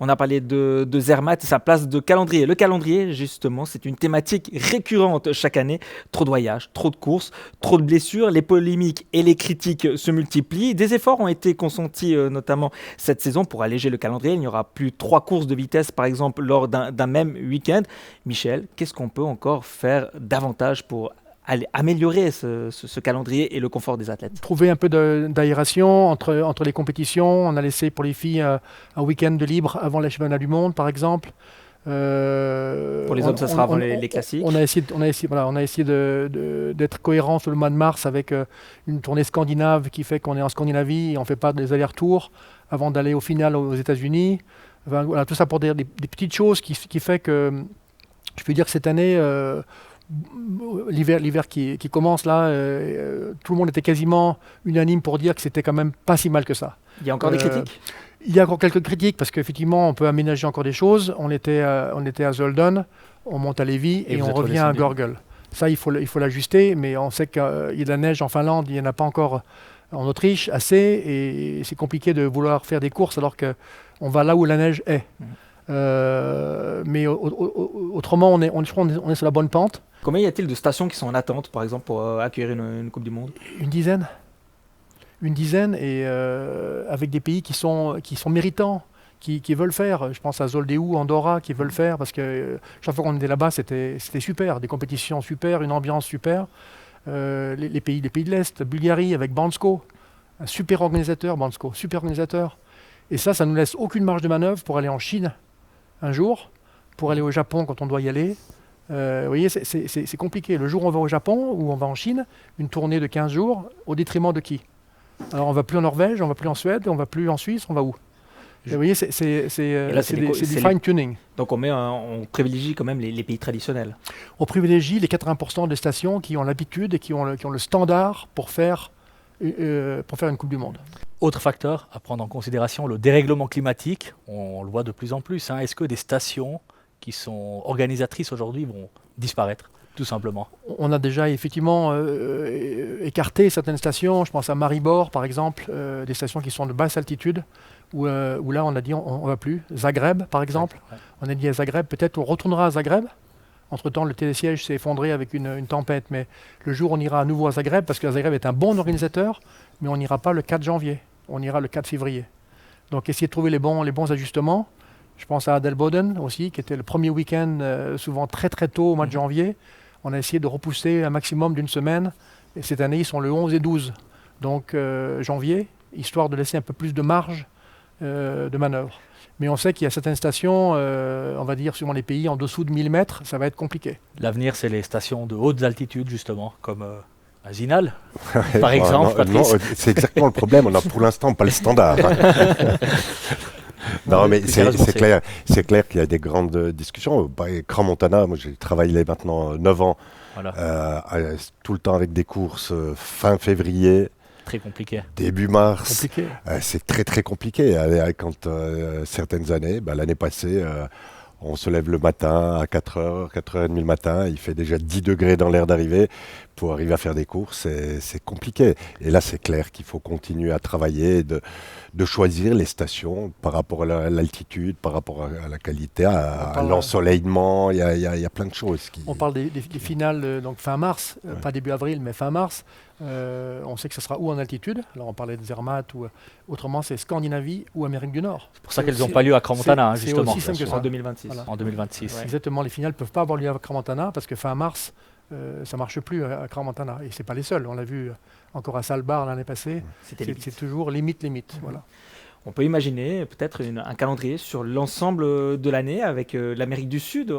On a parlé de Zermatt et sa place de calendrier. Le calendrier, justement, c'est une thématique récurrente chaque année. Trop de voyages, trop de courses, trop de blessures. Les polémiques et les critiques se multiplient. Des efforts ont été consentis, notamment cette saison, pour alléger le calendrier. Il n'y aura plus 3 courses de vitesse, par exemple, lors d'un même week-end. Michel, qu'est-ce qu'on peut encore faire davantage pour améliorer ce calendrier et le confort des athlètes? Trouver un peu d'aération entre les compétitions. On a laissé pour les filles un week-end de libre avant les championnats du monde, par exemple. Pour les hommes, ça sera avant les classiques. On a essayé d'être cohérent sur le mois de mars avec une tournée scandinave qui fait qu'on est en Scandinavie et on ne fait pas des allers-retours avant d'aller au final aux États-Unis. Enfin, voilà, tout ça pour dire des petites choses qui fait que je peux dire que cette année, l'hiver qui commence là, tout le monde était quasiment unanime pour dire que c'était quand même pas si mal que ça. Il y a encore des critiques? Il y a encore quelques critiques parce qu'effectivement on peut aménager encore des choses. On était à Zolden, on monte à Lévis et on revient à Gorgel. Ça il faut l'ajuster, mais on sait qu'il y a de la neige en Finlande, il n'y en a pas encore en Autriche assez, et c'est compliqué de vouloir faire des courses alors qu'on va là où la neige est. Mais autrement, on est sur la bonne pente. Combien y a-t-il de stations qui sont en attente, par exemple, pour accueillir une Coupe du Monde? Une dizaine, et avec des pays qui sont méritants, qui veulent faire. Je pense à Zoldeu, Andorra, qui veulent faire, parce que chaque fois qu'on était là-bas, c'était super, des compétitions super, une ambiance super. Les pays de l'Est, Bulgarie avec Bansko, un super organisateur, Et ça nous laisse aucune marge de manœuvre pour aller en Chine un jour, pour aller au Japon quand on doit y aller. Vous voyez, c'est compliqué. Le jour où on va au Japon ou on va en Chine, une tournée de 15 jours, au détriment de qui? Alors on ne va plus en Norvège, on ne va plus en Suède, on ne va plus en Suisse, on va où? Et vous voyez, c'est du fine-tuning. Donc on privilégie quand même les pays traditionnels. On privilégie les 80% des stations qui ont l'habitude et qui ont le standard pour faire une Coupe du Monde. Autre facteur à prendre en considération, le dérèglement climatique. On le voit de plus en plus. Est-ce que des stations qui sont organisatrices aujourd'hui vont disparaître, tout simplement? On a déjà effectivement écarté certaines stations. Je pense à Maribor, par exemple, des stations qui sont de basse altitude, où là on a dit on ne va plus. Zagreb, par exemple. Ouais. On a dit à Zagreb, peut-être on retournera à Zagreb. Entre-temps, le télésiège s'est effondré avec une tempête, mais le jour où on ira à nouveau à Zagreb, parce que Zagreb est un bon organisateur, mais on n'ira pas le 4 janvier, on ira le 4 février. Donc essayer de trouver les bons ajustements. Je pense à Adelboden aussi, qui était le premier week-end, souvent très très tôt au mois de janvier. On a essayé de repousser un maximum d'une semaine, et cette année ils sont le 11 et 12, donc janvier, histoire de laisser un peu plus de marge de manœuvre. Mais on sait qu'il y a certaines stations, on va dire suivant les pays, en dessous de 1000 mètres, ça va être compliqué. L'avenir, c'est les stations de hautes altitudes, justement, comme à Zinal, par exemple. Non, c'est exactement le problème, on n'a pour l'instant pas le standard. Non, mais c'est clair qu'il y a des grandes discussions. Crans-Montana, moi j'ai travaillé maintenant 9 ans, voilà. Tout le temps avec des courses fin février. Très compliqué. Début mars, c'est très très compliqué. Quand certaines années, l'année passée, on se lève le matin à 4h, 4h30 le matin, il fait déjà 10 degrés dans l'air d'arrivée. Pour arriver à faire des courses, c'est compliqué. Et là, c'est clair qu'il faut continuer à travailler, de choisir les stations par rapport à l'altitude, par rapport à la qualité, à l'ensoleillement. Il y a plein de choses. On parle des finales donc fin mars, pas début avril, mais fin mars. On sait que ce sera où en altitude. Alors on parlait de Zermatt, ou autrement c'est Scandinavie ou Amérique du Nord. C'est pour ça qu'elles n'ont pas lieu à Crans-Montana, justement. C'est aussi simple que ça. En 2026. Voilà. En 2026. Ouais. Exactement, les finales ne peuvent pas avoir lieu à Crans-Montana parce que fin mars, ça ne marche plus à Crans-Montana. Et ce n'est pas les seuls. On l'a vu encore à Svalbard l'année passée. C'est toujours limite. Voilà. On peut imaginer peut-être un calendrier sur l'ensemble de l'année avec l'Amérique du Sud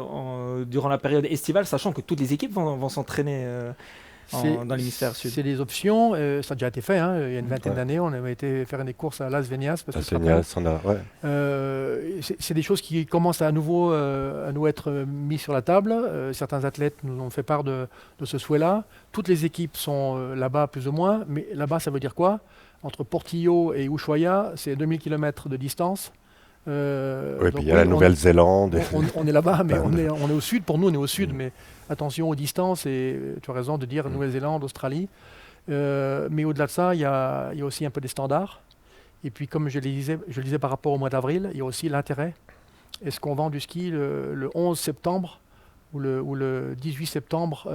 durant la période estivale, sachant que toutes les équipes vont s'entraîner dans l'hémisphère sud. C'est des options, ça a déjà été fait. Il y a une vingtaine d'années, on avait été faire des courses à Las Vegas. C'est des choses qui commencent à nouveau à nous être mises sur la table. Certains athlètes nous ont fait part de ce souhait-là. Toutes les équipes sont là-bas plus ou moins, mais là-bas ça veut dire quoi? Entre Portillo et Ushuaia, c'est 2000 km de distance. Oui, donc puis il y a la oui, Nouvelle-Zélande. on est là-bas, mais Plein de- on est au sud. Pour nous, on est au sud, mais attention aux distances. Et tu as raison de dire Nouvelle-Zélande, Australie. Mais au-delà de ça, il y a aussi un peu des standards. Et puis, comme je le disais par rapport au mois d'avril, il y a aussi l'intérêt. Est-ce qu'on vend du ski le 11 septembre ou le 18 septembre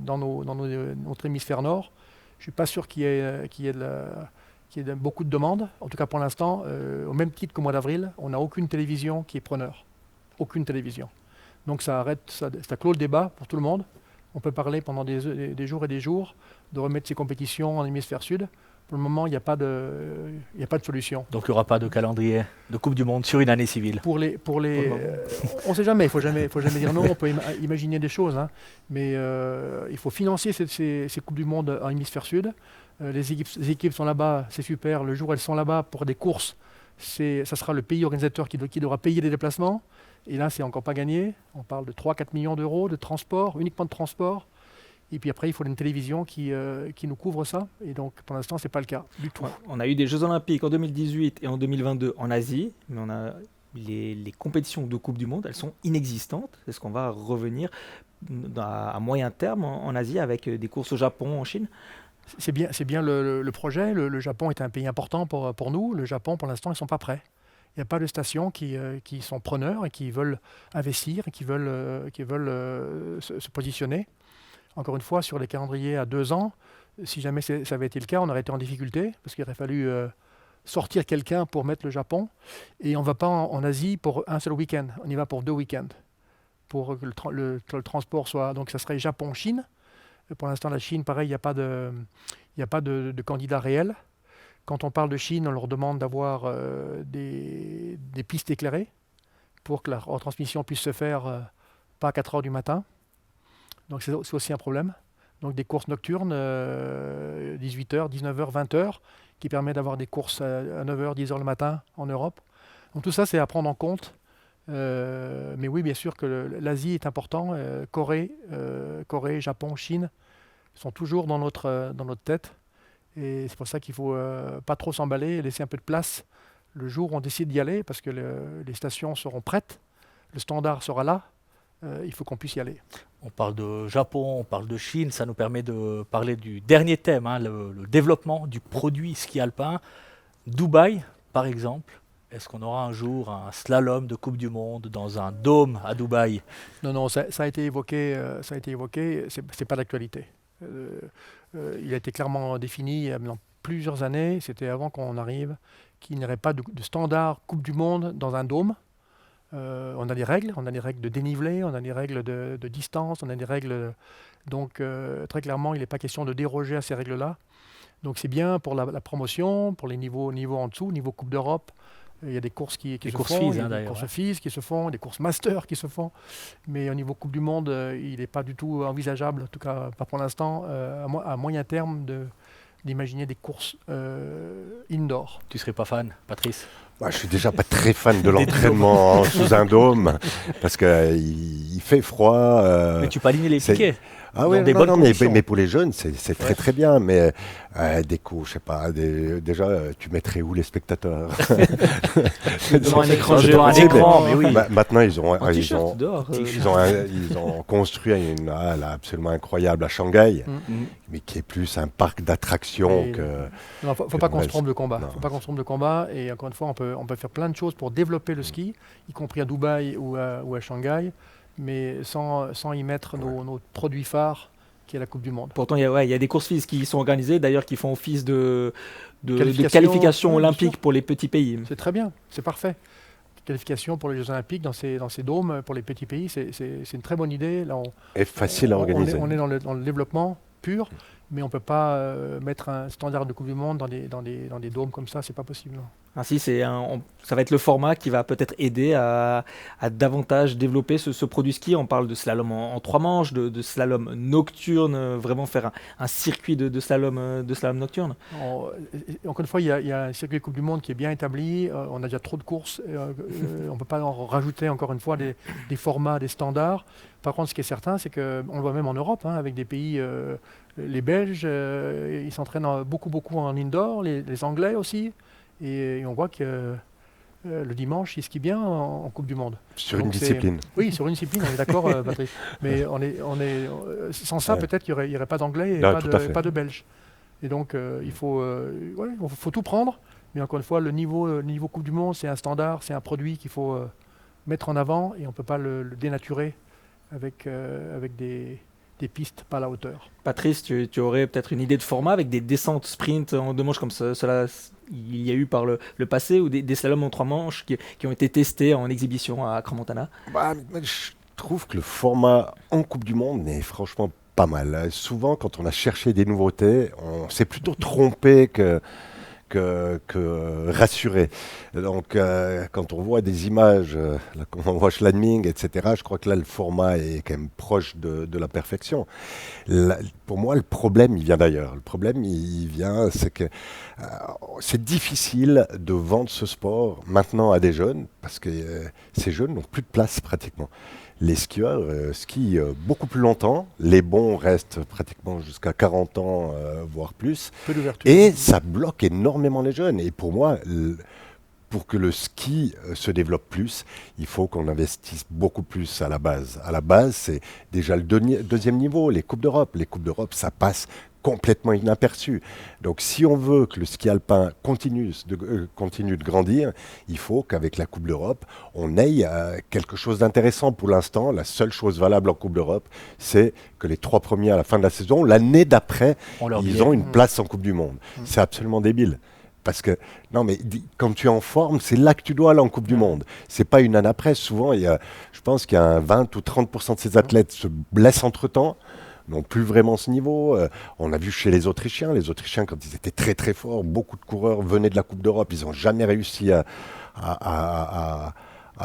dans notre hémisphère nord? Je ne suis pas sûr qu'il y ait beaucoup de demandes. En tout cas, pour l'instant, au même titre qu'au mois d'avril, on n'a aucune télévision qui est preneur. Aucune télévision. Donc ça clôt le débat pour tout le monde. On peut parler pendant des jours et des jours de remettre ces compétitions en hémisphère sud. Pour le moment, il n'y a pas de solution. Donc il n'y aura pas de calendrier de Coupe du Monde sur une année civile. On ne sait jamais, il faut jamais dire non, on peut imaginer des choses, hein. Mais il faut financer ces Coupes du Monde en hémisphère sud. Les équipes sont là-bas, c'est super. Le jour où elles sont là-bas pour des courses, ça sera le pays organisateur qui devra payer les déplacements. Et là, c'est encore pas gagné. On parle de 3-4 millions d'euros de transport, uniquement de transport. Et puis après, il faut une télévision qui nous couvre ça. Et donc, pour l'instant, ce n'est pas le cas du tout. Ouais, on a eu des Jeux Olympiques en 2018 et en 2022 en Asie, mais on a les compétitions de Coupe du Monde, elles sont inexistantes. Est-ce qu'on va revenir à moyen terme en Asie avec des courses au Japon, en Chine? C'est bien le projet. Le Japon est un pays important pour nous. Le Japon, pour l'instant, ils ne sont pas prêts. Il n'y a pas de stations qui sont preneurs et qui veulent investir et qui veulent se positionner. Encore une fois, sur les calendriers à 2 ans, si jamais ça avait été le cas, on aurait été en difficulté parce qu'il aurait fallu sortir quelqu'un pour mettre le Japon. Et on ne va pas en Asie pour un seul week-end, on y va pour 2 week-ends. Pour que le transport soit... Donc ça serait Japon-Chine. Pour l'instant, la Chine, pareil, il n'y a pas de candidat réel. Quand on parle de Chine, on leur demande d'avoir des pistes éclairées pour que la retransmission puisse se faire pas à 4 heures du matin. Donc c'est aussi un problème. Donc des courses nocturnes, 18h, 19h, 20h, qui permet d'avoir des courses à 9h, 10h le matin en Europe. Donc tout ça, c'est à prendre en compte. Mais oui, bien sûr que l'Asie est important. Corée, Japon, Chine sont toujours dans notre tête. Et c'est pour ça qu'il ne faut pas trop s'emballer et laisser un peu de place le jour où on décide d'y aller, parce que les stations seront prêtes, le standard sera là, il faut qu'on puisse y aller. On parle de Japon, on parle de Chine, ça nous permet de parler du dernier thème, hein, le développement du produit ski alpin. Dubaï, par exemple, est-ce qu'on aura un jour un slalom de Coupe du Monde dans un dôme à Dubaï? Non, ça a été évoqué, c'est pas d'actualité. Il a été clairement défini il y a maintenant plusieurs années, c'était avant qu'on arrive, qu'il n'y aurait pas de standard Coupe du Monde dans un dôme. On a des règles de dénivelé, on a des règles de distance, on a des règles... Donc très clairement, il n'est pas question de déroger à ces règles-là. Donc c'est bien pour la promotion, pour les niveaux en dessous, niveau Coupe d'Europe. Il y a des courses qui se font, FIS, il y a des d'ailleurs, courses FIS qui se font, des courses Master qui se font. Mais au niveau Coupe du Monde, il n'est pas du tout envisageable, en tout cas pas pour l'instant, à moyen terme, d'imaginer des courses indoor. Tu ne serais pas fan, Patrice? Moi, je suis déjà pas très fan de l'entraînement sous un dôme parce qu'il fait froid. Mais tu peux aligner les piquets. Ah oui, des bonnes conditions. mais pour les jeunes, c'est très très bien. Mais des coups, je sais pas, déjà, tu mettrais où les spectateurs? Devant un écran Devant géant. un écran, mais oui. Maintenant, ils ont construit une halle absolument incroyable à Shanghai, mais qui est plus un parc d'attractions que... Non, faut pas qu'on se trompe de combat. Faut pas qu'on se trompe de combat. Et encore une fois, on peut faire plein de choses pour développer le ski, y compris à Dubaï ou à Shanghai, mais sans y mettre nos produits phares, qui est la Coupe du Monde. Pourtant, il y a des courses FIS qui sont organisées, d'ailleurs, qui font office de Qualification, olympique pour les petits pays. C'est très bien, c'est parfait. Qualification pour les Jeux Olympiques dans ces dômes pour les petits pays, c'est une très bonne idée. Là, Et facile à organiser. On est dans le développement pur, mais on ne peut pas mettre un standard de Coupe du Monde dans des dômes comme ça, c'est pas possible. Non. Ainsi, ça va être le format qui va peut-être aider à davantage développer ce produit ski. On parle de slalom en 3 manches, de slalom nocturne, vraiment faire un circuit de slalom nocturne. Encore une fois, il y a un circuit Coupe du Monde qui est bien établi. On a déjà trop de courses. On ne peut pas en rajouter encore une fois des formats, des standards. Par contre, ce qui est certain, c'est qu'on le voit même en Europe, hein, avec des pays, les Belges, ils s'entraînent beaucoup en indoor, les Anglais aussi. Et on voit que le dimanche, il skie bien en Coupe du Monde. Sur Donc une c'est- discipline. Oui, sur une discipline, on est d'accord, Patrick. Mais sans ça, Ouais. peut-être qu'il n'y aurait pas d'Anglais et Non, tout à fait. pas de Belges. Et donc, il faut tout prendre. Mais encore une fois, le niveau Coupe du Monde, c'est un standard, c'est un produit qu'il faut mettre en avant et on ne peut pas le dénaturer avec des pistes pas à la hauteur. Patrice, tu aurais peut-être une idée de format avec des descentes sprint en 2 manches comme cela il y a eu par le passé, ou des slaloms en 3 manches qui ont été testés en exhibition à Crans-Montana? Mais je trouve que le format en Coupe du Monde est franchement pas mal. Souvent, quand on a cherché des nouveautés, on s'est plutôt trompé que rassuré. Donc, quand on voit des images, là, quand on voit Schladming, etc., je crois que là, le format est quand même proche de la perfection. Pour moi, le problème, il vient d'ailleurs. Le problème, il vient, c'est que c'est difficile de vendre ce sport maintenant à des jeunes, parce que ces jeunes n'ont plus de place pratiquement. Les skieurs skient beaucoup plus longtemps. Les bons restent pratiquement jusqu'à 40 ans, voire plus. Peu d'ouverture. Et ça bloque énormément les jeunes. Et pour moi, pour que le ski se développe plus, il faut qu'on investisse beaucoup plus à la base. À la base, c'est déjà le deuxième niveau, les Coupes d'Europe. Les Coupes d'Europe, ça passe complètement inaperçu. Donc si on veut que le ski alpin continue de grandir, il faut qu'avec la Coupe d'Europe, on ait quelque chose d'intéressant. Pour l'instant, la seule chose valable en Coupe d'Europe, c'est que les 3 premiers à la fin de la saison, l'année d'après, ils ont une place en Coupe du Monde. C'est absolument débile. Parce que, non mais quand tu es en forme, c'est là que tu dois aller en Coupe du Monde. C'est pas une année après. Souvent, je pense qu'il y a un 20 ou 30% de ces athlètes se blessent entre-temps, n'ont plus vraiment ce niveau. On a vu chez les Autrichiens, quand ils étaient très très forts, beaucoup de coureurs venaient de la Coupe d'Europe, ils n'ont jamais réussi à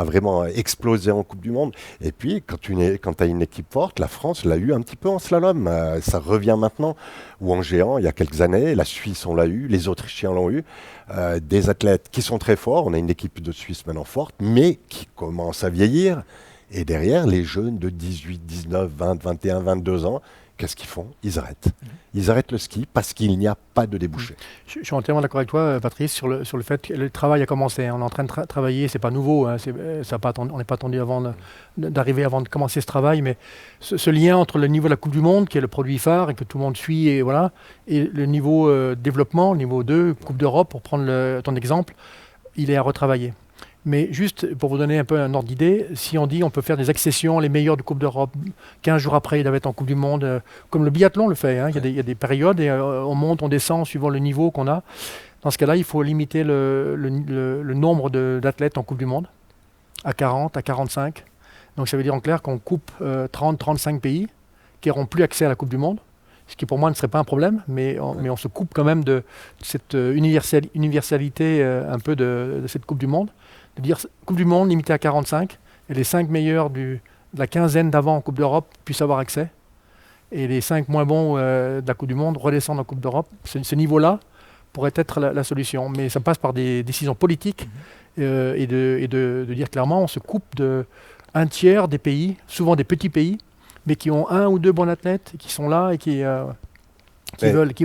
vraiment exploser en Coupe du Monde. Et puis, quand tu as une équipe forte, la France l'a eu un petit peu en slalom. Ça revient maintenant. Ou en géant, il y a quelques années, la Suisse, on l'a eu, les Autrichiens l'ont eu. Des athlètes qui sont très forts. On a une équipe de Suisse maintenant forte, mais qui commence à vieillir. Et derrière, les jeunes de 18, 19, 20, 21, 22 ans, qu'est-ce qu'ils font? Ils arrêtent. Ils arrêtent le ski parce qu'il n'y a pas de débouché. Je suis entièrement d'accord avec toi, Patrice, sur le fait que le travail a commencé. On est en train de travailler, c'est pas nouveau, hein, on n'est pas attendu d'arriver avant de commencer ce travail, mais ce lien entre le niveau de la Coupe du Monde, qui est le produit phare et que tout le monde suit, et le niveau développement, le niveau 2, Coupe d'Europe, pour prendre ton exemple, il est à retravailler. Mais juste pour vous donner un peu un ordre d'idée, si on dit on peut faire des accessions, les meilleurs de Coupe d'Europe, 15 jours après, il doivent être en Coupe du Monde, comme le biathlon le fait. Hein, il y a des périodes et on monte, on descend suivant le niveau qu'on a. Dans ce cas-là, il faut limiter le nombre d'athlètes en Coupe du Monde à 40, à 45. Donc ça veut dire en clair qu'on coupe 30, 35 pays qui n'auront plus accès à la Coupe du Monde. Ce qui pour moi ne serait pas un problème, mais on se coupe quand même de cette universalité un peu de cette Coupe du Monde. De dire Coupe du Monde limitée à 45, et les 5 meilleurs de la quinzaine d'avant en Coupe d'Europe puissent avoir accès, et les 5 moins bons de la Coupe du Monde redescendent en Coupe d'Europe. Ce niveau-là pourrait être la solution, mais ça passe par des décisions politiques et de dire clairement on se coupe de un tiers des pays, souvent des petits pays, mais qui ont 1 ou 2 bons athlètes, qui sont là et qui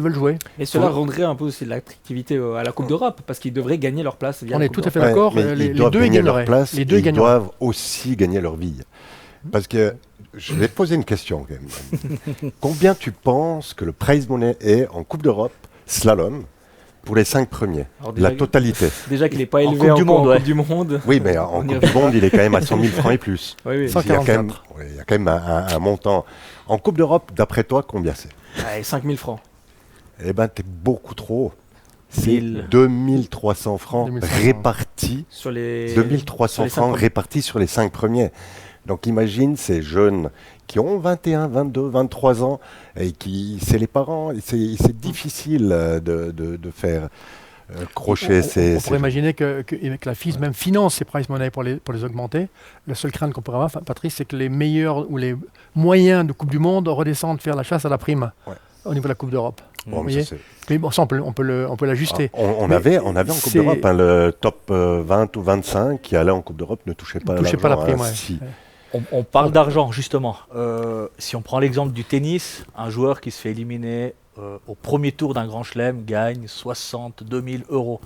veulent jouer. Et cela rendrait un peu aussi de l'attractivité à la Coupe d'Europe, parce qu'ils devraient gagner leur place via On la est Coupe tout à fait d'Europe. d'accord. Mais Les ils doivent deux y gagner leur gagneraient. place, Les deux et y ils gagneraient. doivent aussi gagner leur vie. Parce que, je vais te poser une question quand même. Combien tu penses que le prize money est en Coupe d'Europe, slalom, pour les 5 premiers? Alors déjà- La totalité. Déjà qu'il n'est pas En élevé Coupe du encore Monde, en ouais. Coupe du Monde. Oui, mais en On y Coupe du Monde, il est quand même à 100 000 francs et plus. Oui, oui. Il y a quand même, 144. il y a quand même un montant. En Coupe d'Europe, d'après toi, combien c'est? Allez, 5 000 francs. Eh ben, t'es beaucoup trop. C'est 1000. 2300 francs 2500. répartis. Sur les 2300 sur les 5 francs premiers. répartis sur les 5 premiers. Donc imagine ces jeunes qui ont 21, 22, 23 ans et c'est les parents. C'est difficile de faire crocher ces... On pourrait imaginer que la FIS même finance ces prize money pour les augmenter. La seule crainte qu'on pourrait avoir, Patrice, c'est que les meilleurs ou les moyens de Coupe du Monde redescendent faire la chasse à la prime au niveau de la Coupe d'Europe. Bon, Vous mais voyez, ça, mais bon, ça, on peut l'ajuster. on Mais avait en Coupe c'est- d'Europe, hein, le top 20 ou 25 qui allait en Coupe d'Europe ne touchait pas touchez pas la l'argent, prime. hein, Ouais. si. On parle d'argent, justement. Si on prend l'exemple du tennis, un joueur qui se fait éliminer au premier tour d'un grand chelem gagne 62 000 euros.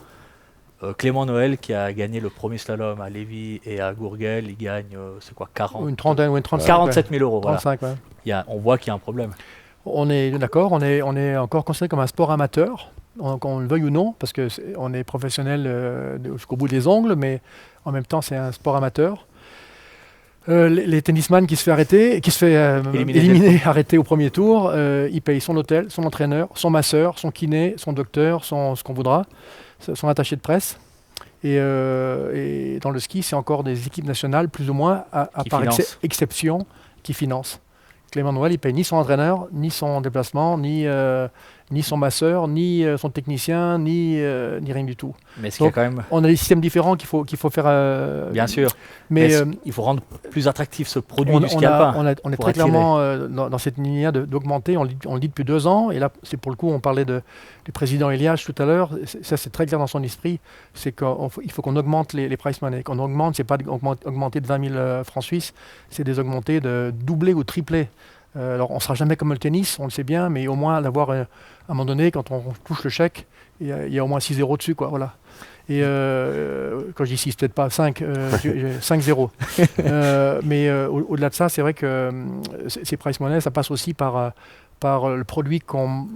Clément Noël qui a gagné le premier slalom à Lévis et à Gourguel, il gagne, c'est quoi, 40, Une trentaine ou une 35. 47 000 euros. Voilà. 35, ouais. On voit qu'il y a un problème. On est d'accord, on est encore considéré comme un sport amateur, qu'on le veuille ou non, parce qu'on est professionnel jusqu'au bout des ongles, mais en même temps c'est un sport amateur. Les tennisman qui se fait arrêter, qui se fait éliminer, arrêter au premier tour, il paye son hôtel, son entraîneur, son masseur, son kiné, son docteur, ce qu'on voudra, son attaché de presse. Et dans le ski, c'est encore des équipes nationales, plus ou moins, à par exception, qui financent. Clément Noël, il paye ni son entraîneur, ni son déplacement, ni son masseur, ni son technicien, ni rien du tout. Mais est-ce qu'il y a quand même... On a des systèmes différents qu'il faut faire. Bien sûr. Mais il faut rendre plus attractif ce produit du ski alpin. On est très clairement dans cette ligne d'augmenter. On le dit depuis 2 ans. Et là, c'est pour le coup, on parlait du président Elias tout à l'heure. Ça, c'est très clair dans son esprit. C'est qu'il faut qu'on augmente les price money. Qu'on augmente, c'est pas augmenter de 20 000 francs suisses, c'est des augmenter de doubler ou tripler. Alors, on ne sera jamais comme le tennis, on le sait bien, mais au moins d'avoir, à un moment donné, quand on touche le chèque, il y a au moins 6 zéros dessus, quoi, voilà. Et quand je dis 6, peut-être pas 5, 5 zéros. Mais au-delà de ça, c'est vrai que ces price money, ça passe aussi par le produit qu'on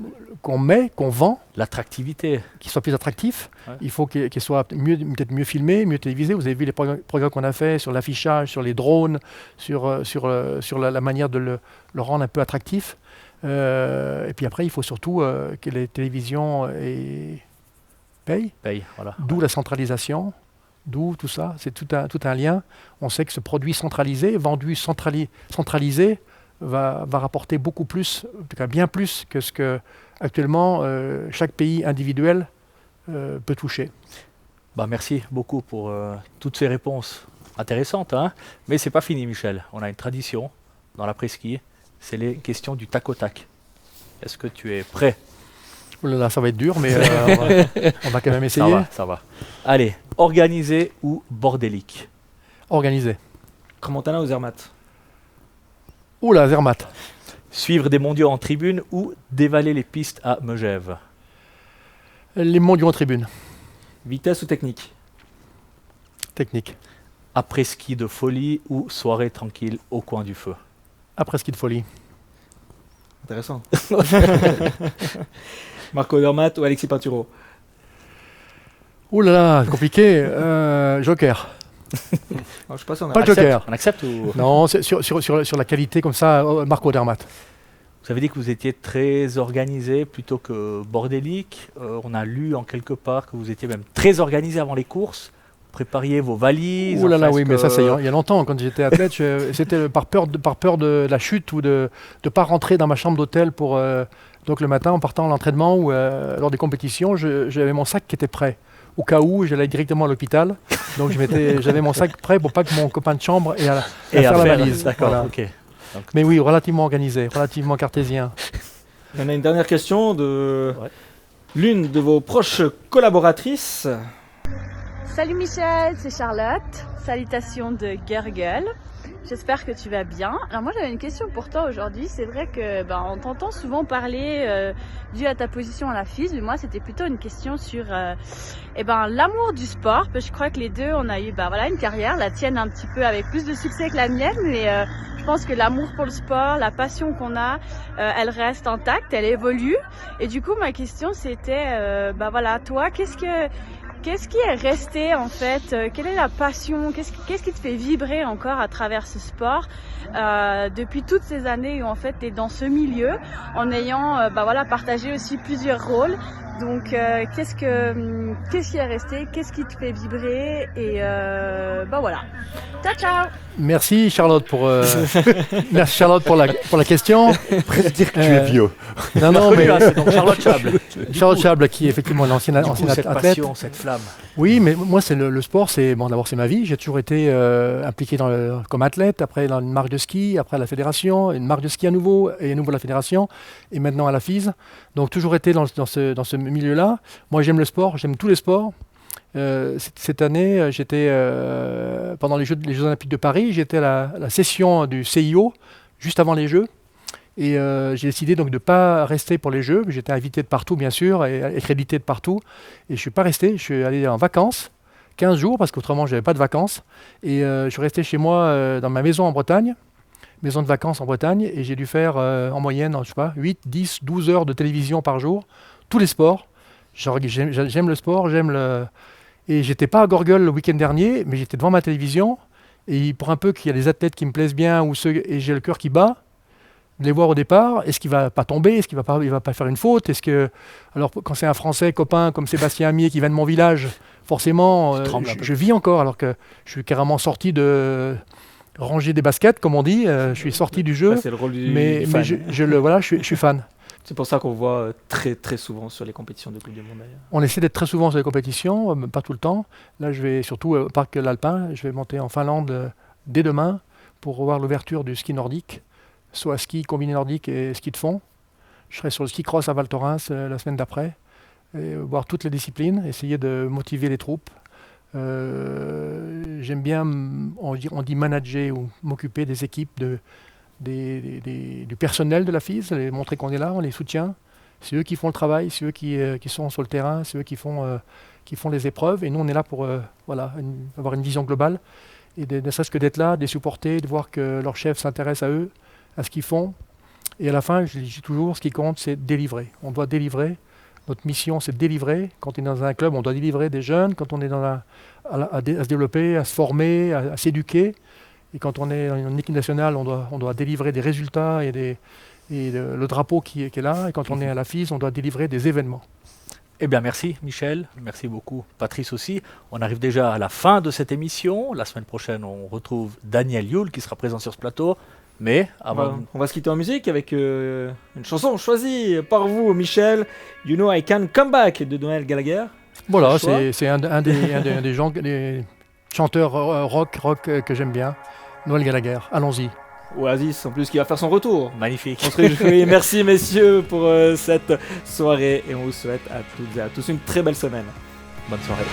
met, qu'on vend. L'attractivité. Qu'il soit plus attractif. Ouais. Il faut qu'il soit peut-être mieux filmé, mieux télévisé. Vous avez vu les programmes qu'on a fait sur l'affichage, sur les drones, sur la manière de le rendre un peu attractif. Et puis après, il faut surtout que les télévisions payent. Voilà. D'où la centralisation, d'où tout ça. C'est tout un lien. On sait que ce produit centralisé, vendu centralisé, va rapporter beaucoup plus, en tout cas bien plus que ce que actuellement chaque pays individuel peut toucher. Merci beaucoup pour toutes ces réponses intéressantes. Hein, mais c'est pas fini, Michel. On a une tradition dans l'après-ski, c'est les questions du tac au tac. Est-ce que tu es prêt? Oh là là, ça va être dur, mais on va quand même essayer. Ça va. Allez, organisé ou bordélique? Organisé. Crans-Montana ou Zermatt? Oula, Zermatt. Suivre des mondiaux en tribune ou dévaler les pistes à Megève? Les mondiaux en tribune. Vitesse ou technique? Technique. Après ski de folie ou soirée tranquille au coin du feu? Après ski de folie. Intéressant. Marco Odermatt ou Alexis Pinturo? Ouh là là, compliqué. Joker. Je sais pas si on pas Joker. On accepte ou... Non, sur la qualité comme ça, Marco Odermatt. Vous avez dit que vous étiez très organisé plutôt que bordélique. On a lu en quelque part que vous étiez même très organisé avant les courses. Vous prépariez vos valises. Ouh là là, oui, mais ça, c'est il y a longtemps. Quand j'étais athlète, c'était par peur de la chute ou de ne pas rentrer dans ma chambre d'hôtel pour... donc le matin, en partant à l'entraînement ou lors des compétitions, j'avais mon sac qui était prêt. Au cas où, j'allais directement à l'hôpital. Donc j'avais mon sac prêt pour pas que mon copain de chambre ait à faire la valise. D'accord, voilà. ok. Donc, mais oui, relativement organisé, relativement cartésien. On a une dernière question de l'une de vos proches collaboratrices. Salut Michel, c'est Charlotte. Salutations de Gergel. J'espère que tu vas bien. Alors moi j'avais une question pour toi aujourd'hui. C'est vrai que on t'entend souvent parler dû à ta position à la FIS, mais moi c'était plutôt une question sur l'amour du sport. Parce que je crois que les deux on a eu une carrière, la tienne un petit peu avec plus de succès que la mienne, mais je pense que l'amour pour le sport, la passion qu'on a, elle reste intacte, elle évolue. Et du coup ma question c'était toi qu'est-ce qui est resté en fait? Quelle est la passion? Qu'est-ce qui te fait vibrer encore à travers ce sport depuis toutes ces années où en fait tu es dans ce milieu en ayant partagé aussi plusieurs rôles? Donc qu'est-ce qui est resté? Qu'est-ce qui te fait vibrer? Et voilà. Ciao ciao. Merci Charlotte pour la question. Presque dire que tu es vieux. Non, mais c'est donc Charlotte Chable. Charlotte Chable, qui est effectivement une ancienne cette athlète. passion, cette flamme. Oui, mais moi, c'est le sport, d'abord c'est ma vie. J'ai toujours été impliqué comme athlète, après dans une marque de ski, après à la fédération, une marque de ski à nouveau, et à nouveau la fédération, et maintenant à la FIS. Donc toujours été dans ce milieu-là. Moi, j'aime le sport, j'aime tous les sports. Cette année, j'étais pendant les Jeux Olympiques de Paris, j'étais à la session du CIO, juste avant les Jeux. Et j'ai décidé donc de ne pas rester pour les Jeux. J'étais invité de partout, bien sûr, et crédité de partout. Et je ne suis pas resté. Je suis allé en vacances, 15 jours, parce qu'autrement, je n'avais pas de vacances. Et je suis resté chez moi dans ma maison en Bretagne, maison de vacances en Bretagne. Et j'ai dû faire en moyenne, je sais pas, 8, 10, 12 heures de télévision par jour. Tous les sports. J'aime le sport, Et j'étais pas à Gorgueul le week-end dernier, mais j'étais devant ma télévision. Et pour un peu qu'il y a des athlètes qui me plaisent bien, et j'ai le cœur qui bat, de les voir au départ, est-ce qu'il va pas tomber, est-ce qu'il va pas faire une faute, alors quand c'est un Français copain comme Sébastien Amier qui vient de mon village, forcément, je vis encore, alors que je suis carrément sorti de ranger des baskets, comme on dit, je suis sorti du jeu, C'est le rôle du mais fan. je suis fan. C'est pour ça qu'on voit très très souvent sur les compétitions de Coupe du Monde d'ailleurs. On essaie d'être très souvent sur les compétitions, pas tout le temps. Là, je vais surtout au parc l'Alpin, je vais monter en Finlande dès demain pour voir l'ouverture du ski nordique, soit ski combiné nordique et ski de fond. Je serai sur le ski cross à Val Thorens la semaine d'après, et voir toutes les disciplines, essayer de motiver les troupes. J'aime bien, on dit manager ou m'occuper des équipes, du personnel de la FIS, les montrer qu'on est là, on les soutient. C'est eux qui font le travail, c'est eux qui sont sur le terrain, c'est eux qui font les épreuves. Et nous, on est là pour avoir une vision globale. Et ne serait-ce que d'être là, de les supporter, de voir que leur chef s'intéresse à eux, à ce qu'ils font. Et à la fin, je dis toujours, ce qui compte, c'est délivrer. On doit délivrer. Notre mission, c'est de délivrer. Quand on est dans un club, on doit délivrer des jeunes. Quand on est à se développer, à se former, à s'éduquer. Et quand on est en équipe nationale, on doit délivrer des résultats et le drapeau qui est là. Et quand on est à la FIS, on doit délivrer des événements. Eh bien, merci Michel, merci beaucoup Patrice aussi. On arrive déjà à la fin de cette émission. La semaine prochaine, on retrouve Daniel Yule qui sera présent sur ce plateau. Mais avant... On va se quitter en musique avec une chanson choisie par vous, Michel. You Know I Can Come Back de Noël Gallagher. Voilà, c'est un des chanteurs rock que j'aime bien. Noël Gallagher, allons-y. Oasis, en plus, qui va faire son retour. Magnifique. On se réjouit. Merci, messieurs, pour cette soirée. Et on vous souhaite à toutes et à tous une très belle semaine. Bonne soirée.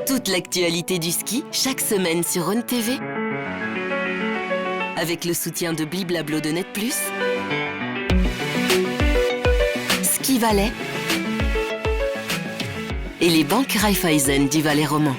Toute l'actualité du ski, chaque semaine sur Rhône TV. Avec le soutien de Bliblablo de Net+, Ski Valais et les banques Raiffeisen du Valais roman.